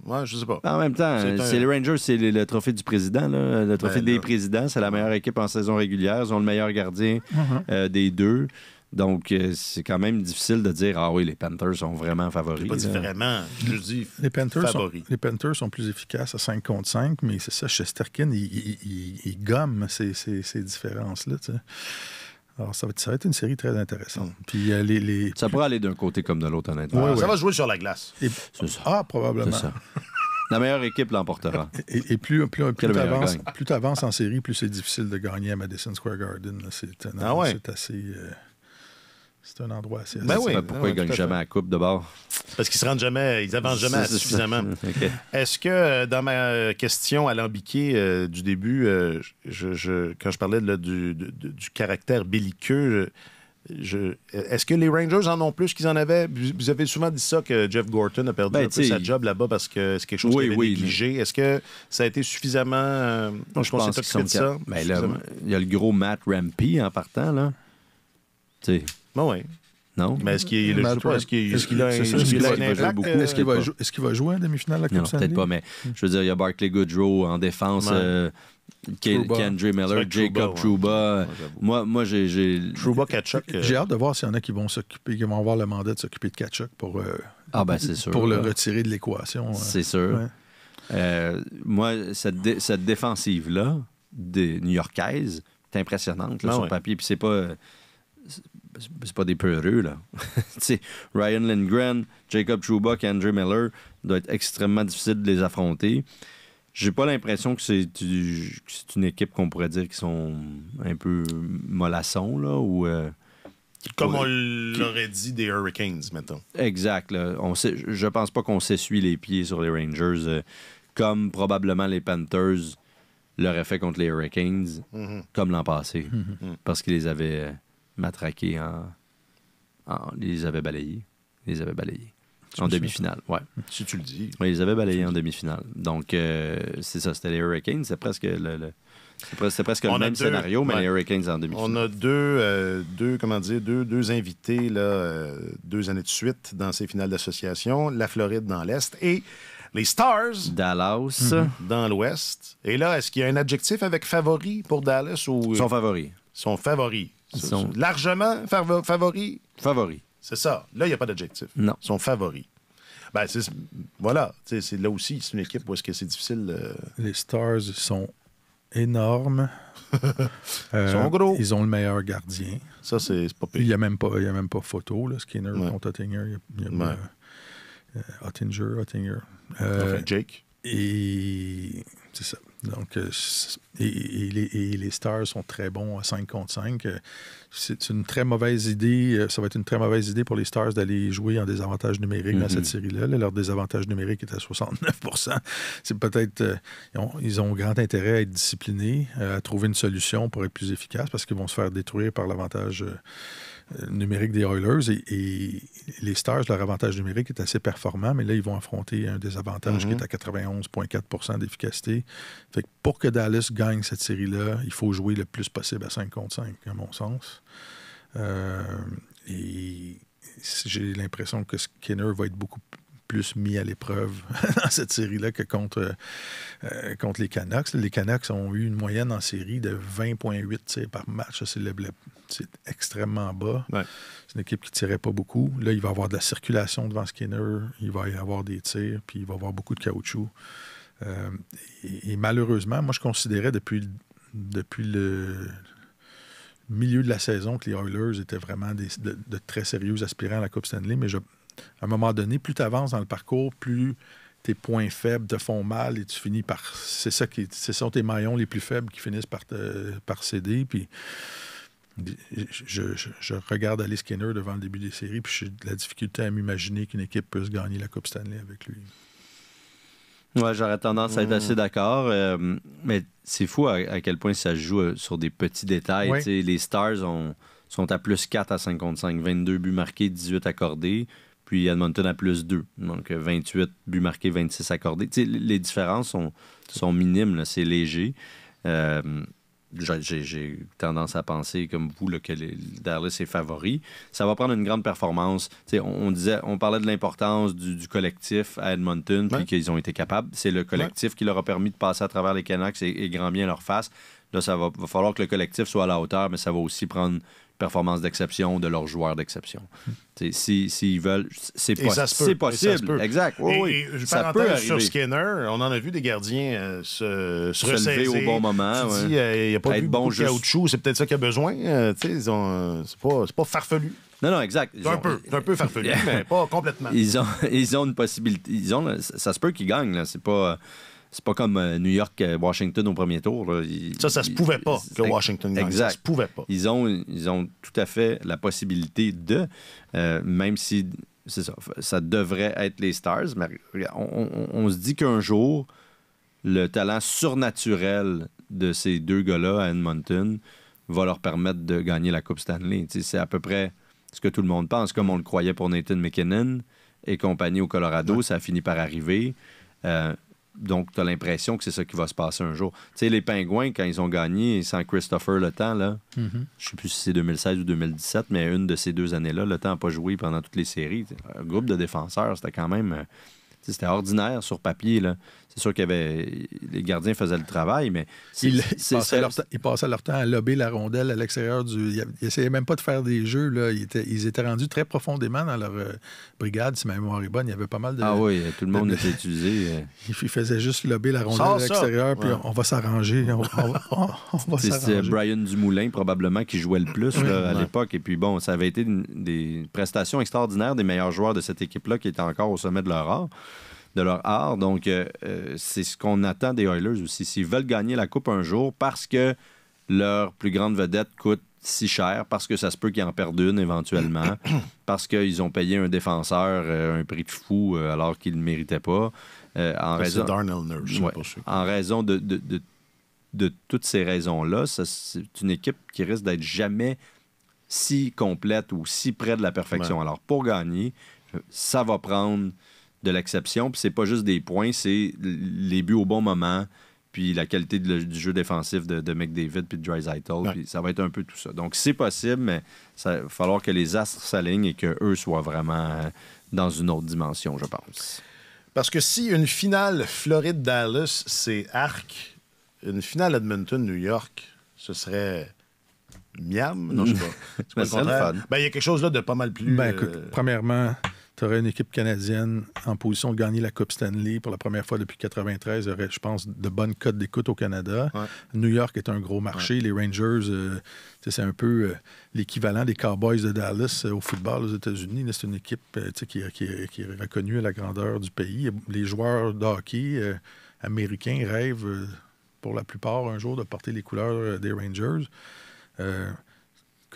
Ouais, je sais pas. En même temps, c'est les Rangers, c'est le trophée du président, là, le trophée des présidents. C'est la meilleure équipe en saison régulière. Ils ont le meilleur gardien des 2. Donc, c'est quand même difficile de dire « Ah oui, les Panthers sont vraiment favoris. » Je pas dit vraiment, je dis les Panthers les Panthers sont plus efficaces à 5 contre 5, mais c'est ça, Shesterkin, il gomme ces différences-là. Tu sais. Alors, ça va être une série très intéressante. Puis, ça pourrait aller d'un côté comme de l'autre, honnêtement. Ça va jouer sur la glace. C'est ça. Ah, probablement. C'est ça. La meilleure équipe l'emportera. Et plus Quel meilleur gagne. tu avances en série, plus c'est difficile de gagner à Madison Square Garden. Là. C'est assez... c'est un endroit assez... Ben oui. Pourquoi ils gagnent jamais la coupe de bord? Parce qu'ils se rendent jamais, ils avancent jamais suffisamment. OK. Est-ce que dans ma question alambiquée du début, quand je parlais du caractère belliqueux, est-ce que les Rangers en ont plus qu'ils en avaient? Vous avez souvent dit ça, que Jeff Gorton a perdu un peu sa job là-bas parce que c'est quelque chose qu'il avait négligé. Est-ce que ça a été suffisamment... je pense qu'ils sont de ça? Mais là, il y a le gros Matt Rampy en partant, là. Tu sais... Oui. Non? Mais est-ce qu'il a un impact? Est-ce qu'il va jouer en demi-finale à la Coupe Non, Stanley? peut-être pas, mais je veux dire, il y a Barclay Goodrow en défense, K'Andre Miller, Jacob Trouba. Moi, j'ai... Trouba, Tkachuk. J'ai hâte de voir s'il y en a qui vont s'occuper, qui vont avoir le mandat de s'occuper de Tkachuk pour, c'est sûr, pour le retirer de l'équation. C'est sûr. Ouais. Moi, cette défensive-là, des New-Yorkaises, est impressionnante là, sur papier. Puis c'est pas des peureux, là. Ryan Lindgren, Jacob Trouba, K'Andre Miller, doit être extrêmement difficile de les affronter. J'ai pas l'impression que c'est une équipe qu'on pourrait dire qui sont un peu mollassons, là, ou... Comme on l'aurait dit des Hurricanes, mettons. Exact. Là. Je pense pas qu'on s'essuie les pieds sur les Rangers, comme probablement les Panthers l'auraient fait contre les Hurricanes, comme l'an passé, parce qu'ils les avaient... matraqués ils les avaient balayés. En demi-finale, ouais. Si tu le dis. Oui, ils les avaient balayés en demi-finale. Donc, c'est ça, c'était les Hurricanes. C'est presque le même scénario, mais les Hurricanes en demi-finale. On a deux invités, là, 2 années de suite dans ces finales d'association. La Floride dans l'Est et les Stars Dallas dans l'Ouest. Et là, est-ce qu'il y a un adjectif avec favori pour Dallas? Ou... Ils sont favoris. Ils sont favoris. Ils sont largement favoris. Favoris. C'est ça. Là, il n'y a pas d'adjectif. Non. Ils sont favoris. Ben, voilà. C'est là aussi, c'est une équipe où est-ce que c'est difficile. Les Stars sont énormes. Ils sont gros. Ils ont le meilleur gardien. Ça, c'est pas pire. Il n'y a même pas photo, là, Skinner contre Oettinger. Oettinger. Enfin, Jake. Et c'est ça. Donc, les Stars sont très bons à 5 contre 5. C'est une très mauvaise idée. Ça va être une très mauvaise idée pour les Stars d'aller jouer en désavantage numérique dans cette série-là. Leur désavantage numérique est à 69%. C'est peut-être... ils ont grand intérêt à être disciplinés, à trouver une solution pour être plus efficaces parce qu'ils vont se faire détruire par l'avantage numérique des Oilers. Et les Stars, leur avantage numérique est assez performant, mais là, ils vont affronter un désavantage qui est à 91,4% d'efficacité. Fait que pour que Dallas gagne cette série-là, il faut jouer le plus possible à 5 contre 5, à mon sens. Et j'ai l'impression que Skinner va être beaucoup plus mis à l'épreuve dans cette série-là que contre les Canucks. Les Canucks ont eu une moyenne en série de 20,8 tirs par match. C'est extrêmement bas. Ouais. C'est une équipe qui ne tirait pas beaucoup. Là, il va y avoir de la circulation devant Skinner. Il va y avoir des tirs, puis il va y avoir beaucoup de caoutchouc. Et malheureusement, moi, je considérais depuis le milieu de la saison que les Oilers étaient vraiment de très sérieux aspirants à la Coupe Stanley, mais à un moment donné, plus tu avances dans le parcours, plus tes points faibles te font mal et tu finis par... ce sont tes maillons les plus faibles qui finissent par céder. Puis je regarde aller Skinner devant le début des séries, puis j'ai de la difficulté à m'imaginer qu'une équipe puisse gagner la Coupe Stanley avec lui. Ouais, j'aurais tendance à être assez d'accord. Mais c'est fou à quel point ça se joue sur des petits détails. Oui. Les Stars sont à plus 4 à 5 contre 5. 22 buts marqués, 18 accordés. Puis Edmonton à plus 2. Donc 28 buts marqués, 26 accordés. Les différences sont minimes. Là, c'est léger. J'ai tendance à penser, comme vous, là, que Dallas est favori. Ça va prendre une grande performance. On parlait de l'importance du collectif à Edmonton, puis qu'ils ont été capables. C'est le collectif qui leur a permis de passer à travers les Canucks et grand bien leur face. Là, ça va falloir que le collectif soit à la hauteur, mais ça va aussi prendre une performance d'exception de leurs joueurs d'exception. S'ils veulent, c'est possible. Exact. Et ça peut arriver. Sur Skinner, on en a vu des gardiens se lever au bon moment. Il n'y a pas eu beaucoup de caoutchouc, c'est peut-être ça qu'il a besoin. C'est pas farfelu. Non, exact. C'est un peu farfelu, mais pas complètement. Ils ont une possibilité. Ça se peut qu'ils gagnent. Là. C'est pas comme New York, Washington au premier tour. Là. Ça se pouvait pas que Washington gagne. Exact. Ça se pouvait pas. Ils ont tout à fait la possibilité de, même si c'est ça devrait être les Stars, mais on se dit qu'un jour, le talent surnaturel de ces deux gars-là à Edmonton va leur permettre de gagner la Coupe Stanley. T'sais, c'est à peu près ce que tout le monde pense, comme on le croyait pour Nathan McKinnon et compagnie au Colorado, ça a fini par arriver. Donc, tu as l'impression que c'est ça qui va se passer un jour. Tu sais, les Pingouins, quand ils ont gagné sans Christopher Le Temps, là, je ne sais plus si c'est 2016 ou 2017, mais une de ces 2 années-là, Le Temps n'a pas joué pendant toutes les séries. Un groupe de défenseurs, c'était quand même... C'était ordinaire sur papier. Là. C'est sûr qu'il y avait... Les gardiens faisaient le travail, mais... Ils passaient leur temps à lober la rondelle à l'extérieur du... Ils n'essayaient même pas de faire des jeux. Là. Ils étaient rendus très profondément dans leur brigade, si ma mémoire est bonne. Il y avait pas mal de... Ah oui, tout le monde était utilisé. Ils faisaient juste lober la rondelle à l'extérieur, puis on va s'arranger. On va C'était s'arranger. Brian Dumoulin, probablement, qui jouait le plus là, à l'époque. Et puis bon, ça avait été des prestations extraordinaires des meilleurs joueurs de cette équipe-là qui étaient encore au sommet de leur art. Donc, c'est ce qu'on attend des Oilers aussi. S'ils veulent gagner la Coupe un jour parce que leur plus grande vedette coûte si cher, parce que ça se peut qu'ils en perdent une éventuellement, parce qu'ils ont payé un défenseur un prix de fou alors qu'il ne le méritait pas. En raison de toutes ces raisons-là, c'est une équipe qui risque d'être jamais si complète ou si près de la perfection. Ouais. Alors, pour gagner, ça va prendre de l'exception. Puis c'est pas juste des points, c'est les buts au bon moment, puis la qualité du jeu défensif de McDavid puis de Draisaitl. Ouais. Puis ça va être un peu tout ça. Donc, c'est possible, mais ça va falloir que les astres s'alignent et qu'eux soient vraiment dans une autre dimension, je pense. Parce que si une finale Floride-Dallas, c'est arc, une finale Edmonton-New York, ce serait... miam? Non, je sais pas. C'est pas le contraire. Il y a quelque chose là de pas mal plus... écoute, premièrement, tu aurais une équipe canadienne en position de gagner la Coupe Stanley pour la première fois depuis 1993. Il y aurait, je pense, de bonnes cotes d'écoute au Canada. Ouais. New York est un gros marché. Ouais. Les Rangers, c'est un peu l'équivalent des Cowboys de Dallas au football aux États-Unis. Là, c'est une équipe qui est reconnue à la grandeur du pays. Les joueurs de hockey américains rêvent, pour la plupart, un jour de porter les couleurs des Rangers.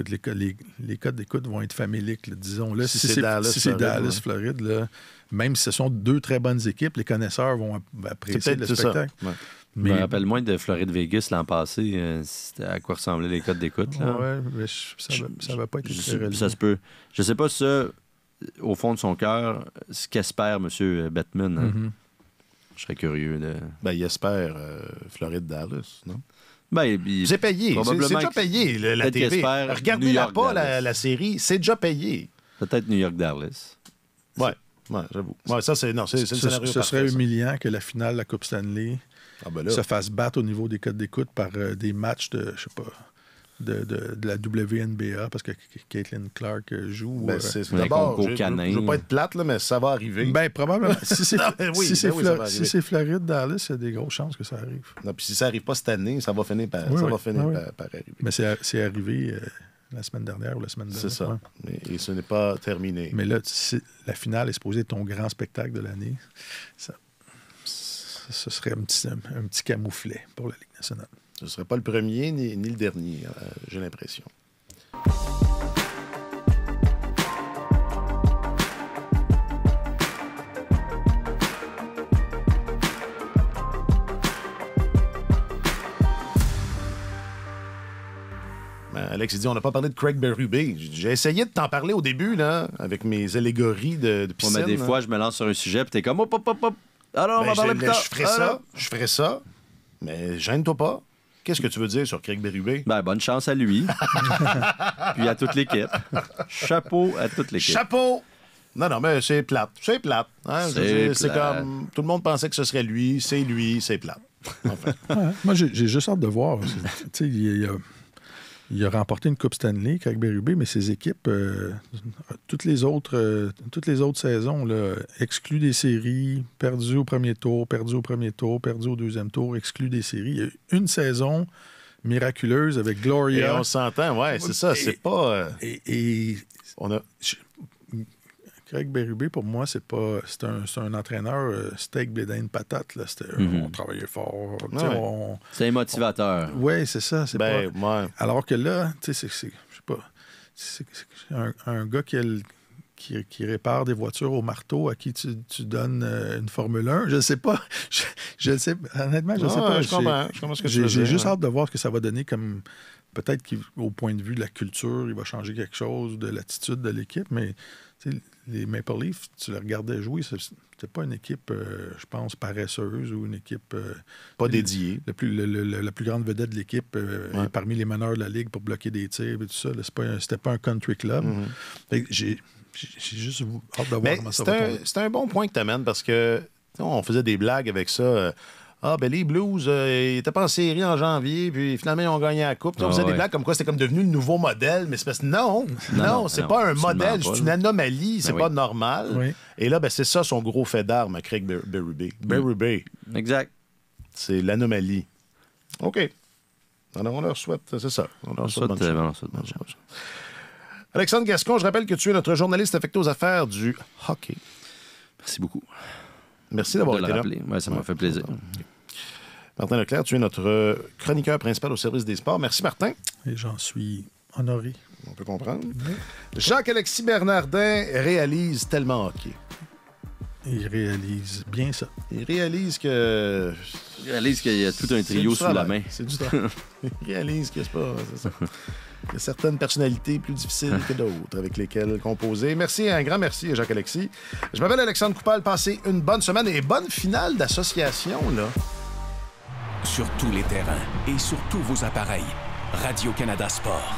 Les codes d'écoute vont être faméliques, là, disons-le. Si c'est Dallas, Floride, là, même si ce sont 2 très bonnes équipes, les connaisseurs vont apprécier le spectacle. Ouais. Mais je me rappelle moins de Floride-Vegas l'an passé. C'était à quoi ressemblaient les codes d'écoute. Oui, ça va pas être très réalisé. Ça se peut. Je sais pas ça, au fond de son cœur, ce qu'espère M. Bettman. Hein. Je serais curieux de... il espère Floride-Dallas, non? C'est payé. C'est déjà payé, la TV. Regardez-la pas, la série. C'est déjà payé. Peut-être New York-Dallas. Ouais, j'avoue. Ouais, ça, c'est le scénario. Ce serait humiliant que la finale de la Coupe Stanley se fasse battre au niveau des codes d'écoute par des matchs de, je sais pas, de la WNBA, parce que Caitlin Clark joue. D'abord, je ne veux pas être plate, là, mais ça va arriver. Probablement. Si c'est Floride, Dallas, il y a des grosses chances que ça arrive. Non, puis si ça n'arrive pas cette année, ça va finir par arriver. Mais c'est arrivé la semaine dernière ou la semaine dernière. C'est ça. Ouais. Et ce n'est pas terminé. Mais là, la finale est supposée être ton grand spectacle de l'année. Ce serait un petit camouflet pour la Ligue nationale. Ce ne serait pas le premier ni le dernier, j'ai l'impression. Alex, il dit, on n'a pas parlé de Craig Berube. J'ai essayé de t'en parler au début, là, avec mes allégories de piscine. Mais des fois, je me lance sur un sujet, puis t'es comme, hop. Alors, on va parler plus tard. Je ferai ça, mais gêne-toi pas. Qu'est-ce que tu veux dire sur Craig Berube? Bonne chance à lui. Puis à toute l'équipe. Chapeau à toute l'équipe. Chapeau! Non, mais c'est plate. C'est plate. Hein? C'est comme... Tout le monde pensait que ce serait lui, c'est plate. Enfin. Moi, j'ai juste hâte de voir. Tu sais, il a remporté une Coupe Stanley, Craig Berube, mais ses équipes, toutes les autres saisons, là, exclues des séries, perdues au premier tour, perdues au deuxième tour, exclues des séries. Il y a eu une saison miraculeuse avec Gloria. Et on s'entend, ouais, c'est ça. C'est pas... Et On a... Craig Berube, pour moi, c'est un entraîneur steak, bédin, patate. Là. On travaillait fort. Ouais. C'est un motivateur. Oui, c'est ça. C'est pas... ouais. Alors que là, tu sais, je sais pas, c'est un gars qui répare des voitures au marteau à qui tu donnes une Formule 1. Je ne sais pas. Je sais, honnêtement, je ne sais pas. Je comprends ce que tu veux dire. J'ai juste hâte de voir ce que ça va donner comme... Peut-être qu'au point de vue de la culture, il va changer quelque chose, de l'attitude de l'équipe, mais les Maple Leafs, tu les regardais jouer, c'était pas une équipe, je pense, paresseuse ou une équipe... pas dédiée. La plus grande vedette de l'équipe est parmi les meneurs de la Ligue pour bloquer des tirs et tout ça. C'était pas un country club. Fait que j'ai juste hâte de voir comment ça va tomber. C'est un bon point que tu amènes parce que on faisait des blagues avec ça. Les Blues, ils étaient pas en série en janvier, puis finalement, ils ont gagné la Coupe. On faisait des blagues comme quoi c'était comme devenu le nouveau modèle, mais c'est parce que non, c'est pas un modèle, c'est une anomalie, c'est pas normal. Oui. Et là, c'est ça son gros fait d'arme à Craig Berube. Berube. Exact. C'est l'anomalie. OK. Alors, on leur souhaite, c'est ça. On leur souhaite bonne chance. Alexandre Gascon, je rappelle que tu es notre journaliste affecté aux affaires du hockey. Merci beaucoup. Merci d'avoir été là. Ouais, ça m'a fait plaisir. Martin Leclerc, tu es notre chroniqueur principal au service des sports. Merci, Martin. Et j'en suis honoré. On peut comprendre. Jacques-Alexis Bernardin réalise tellement hockey. Il réalise bien ça. Il réalise qu'il y a tout un trio sous la main. C'est du travail. Il réalise que c'est pas... C'est ça. Il y a certaines personnalités plus difficiles que d'autres avec lesquelles composer. Merci, un grand merci à Jacques-Alexis. Je m'appelle Alexandre Coupal. Passez une bonne semaine et bonne finale d'association, là. Sur tous les terrains et sur tous vos appareils, Radio-Canada Sport.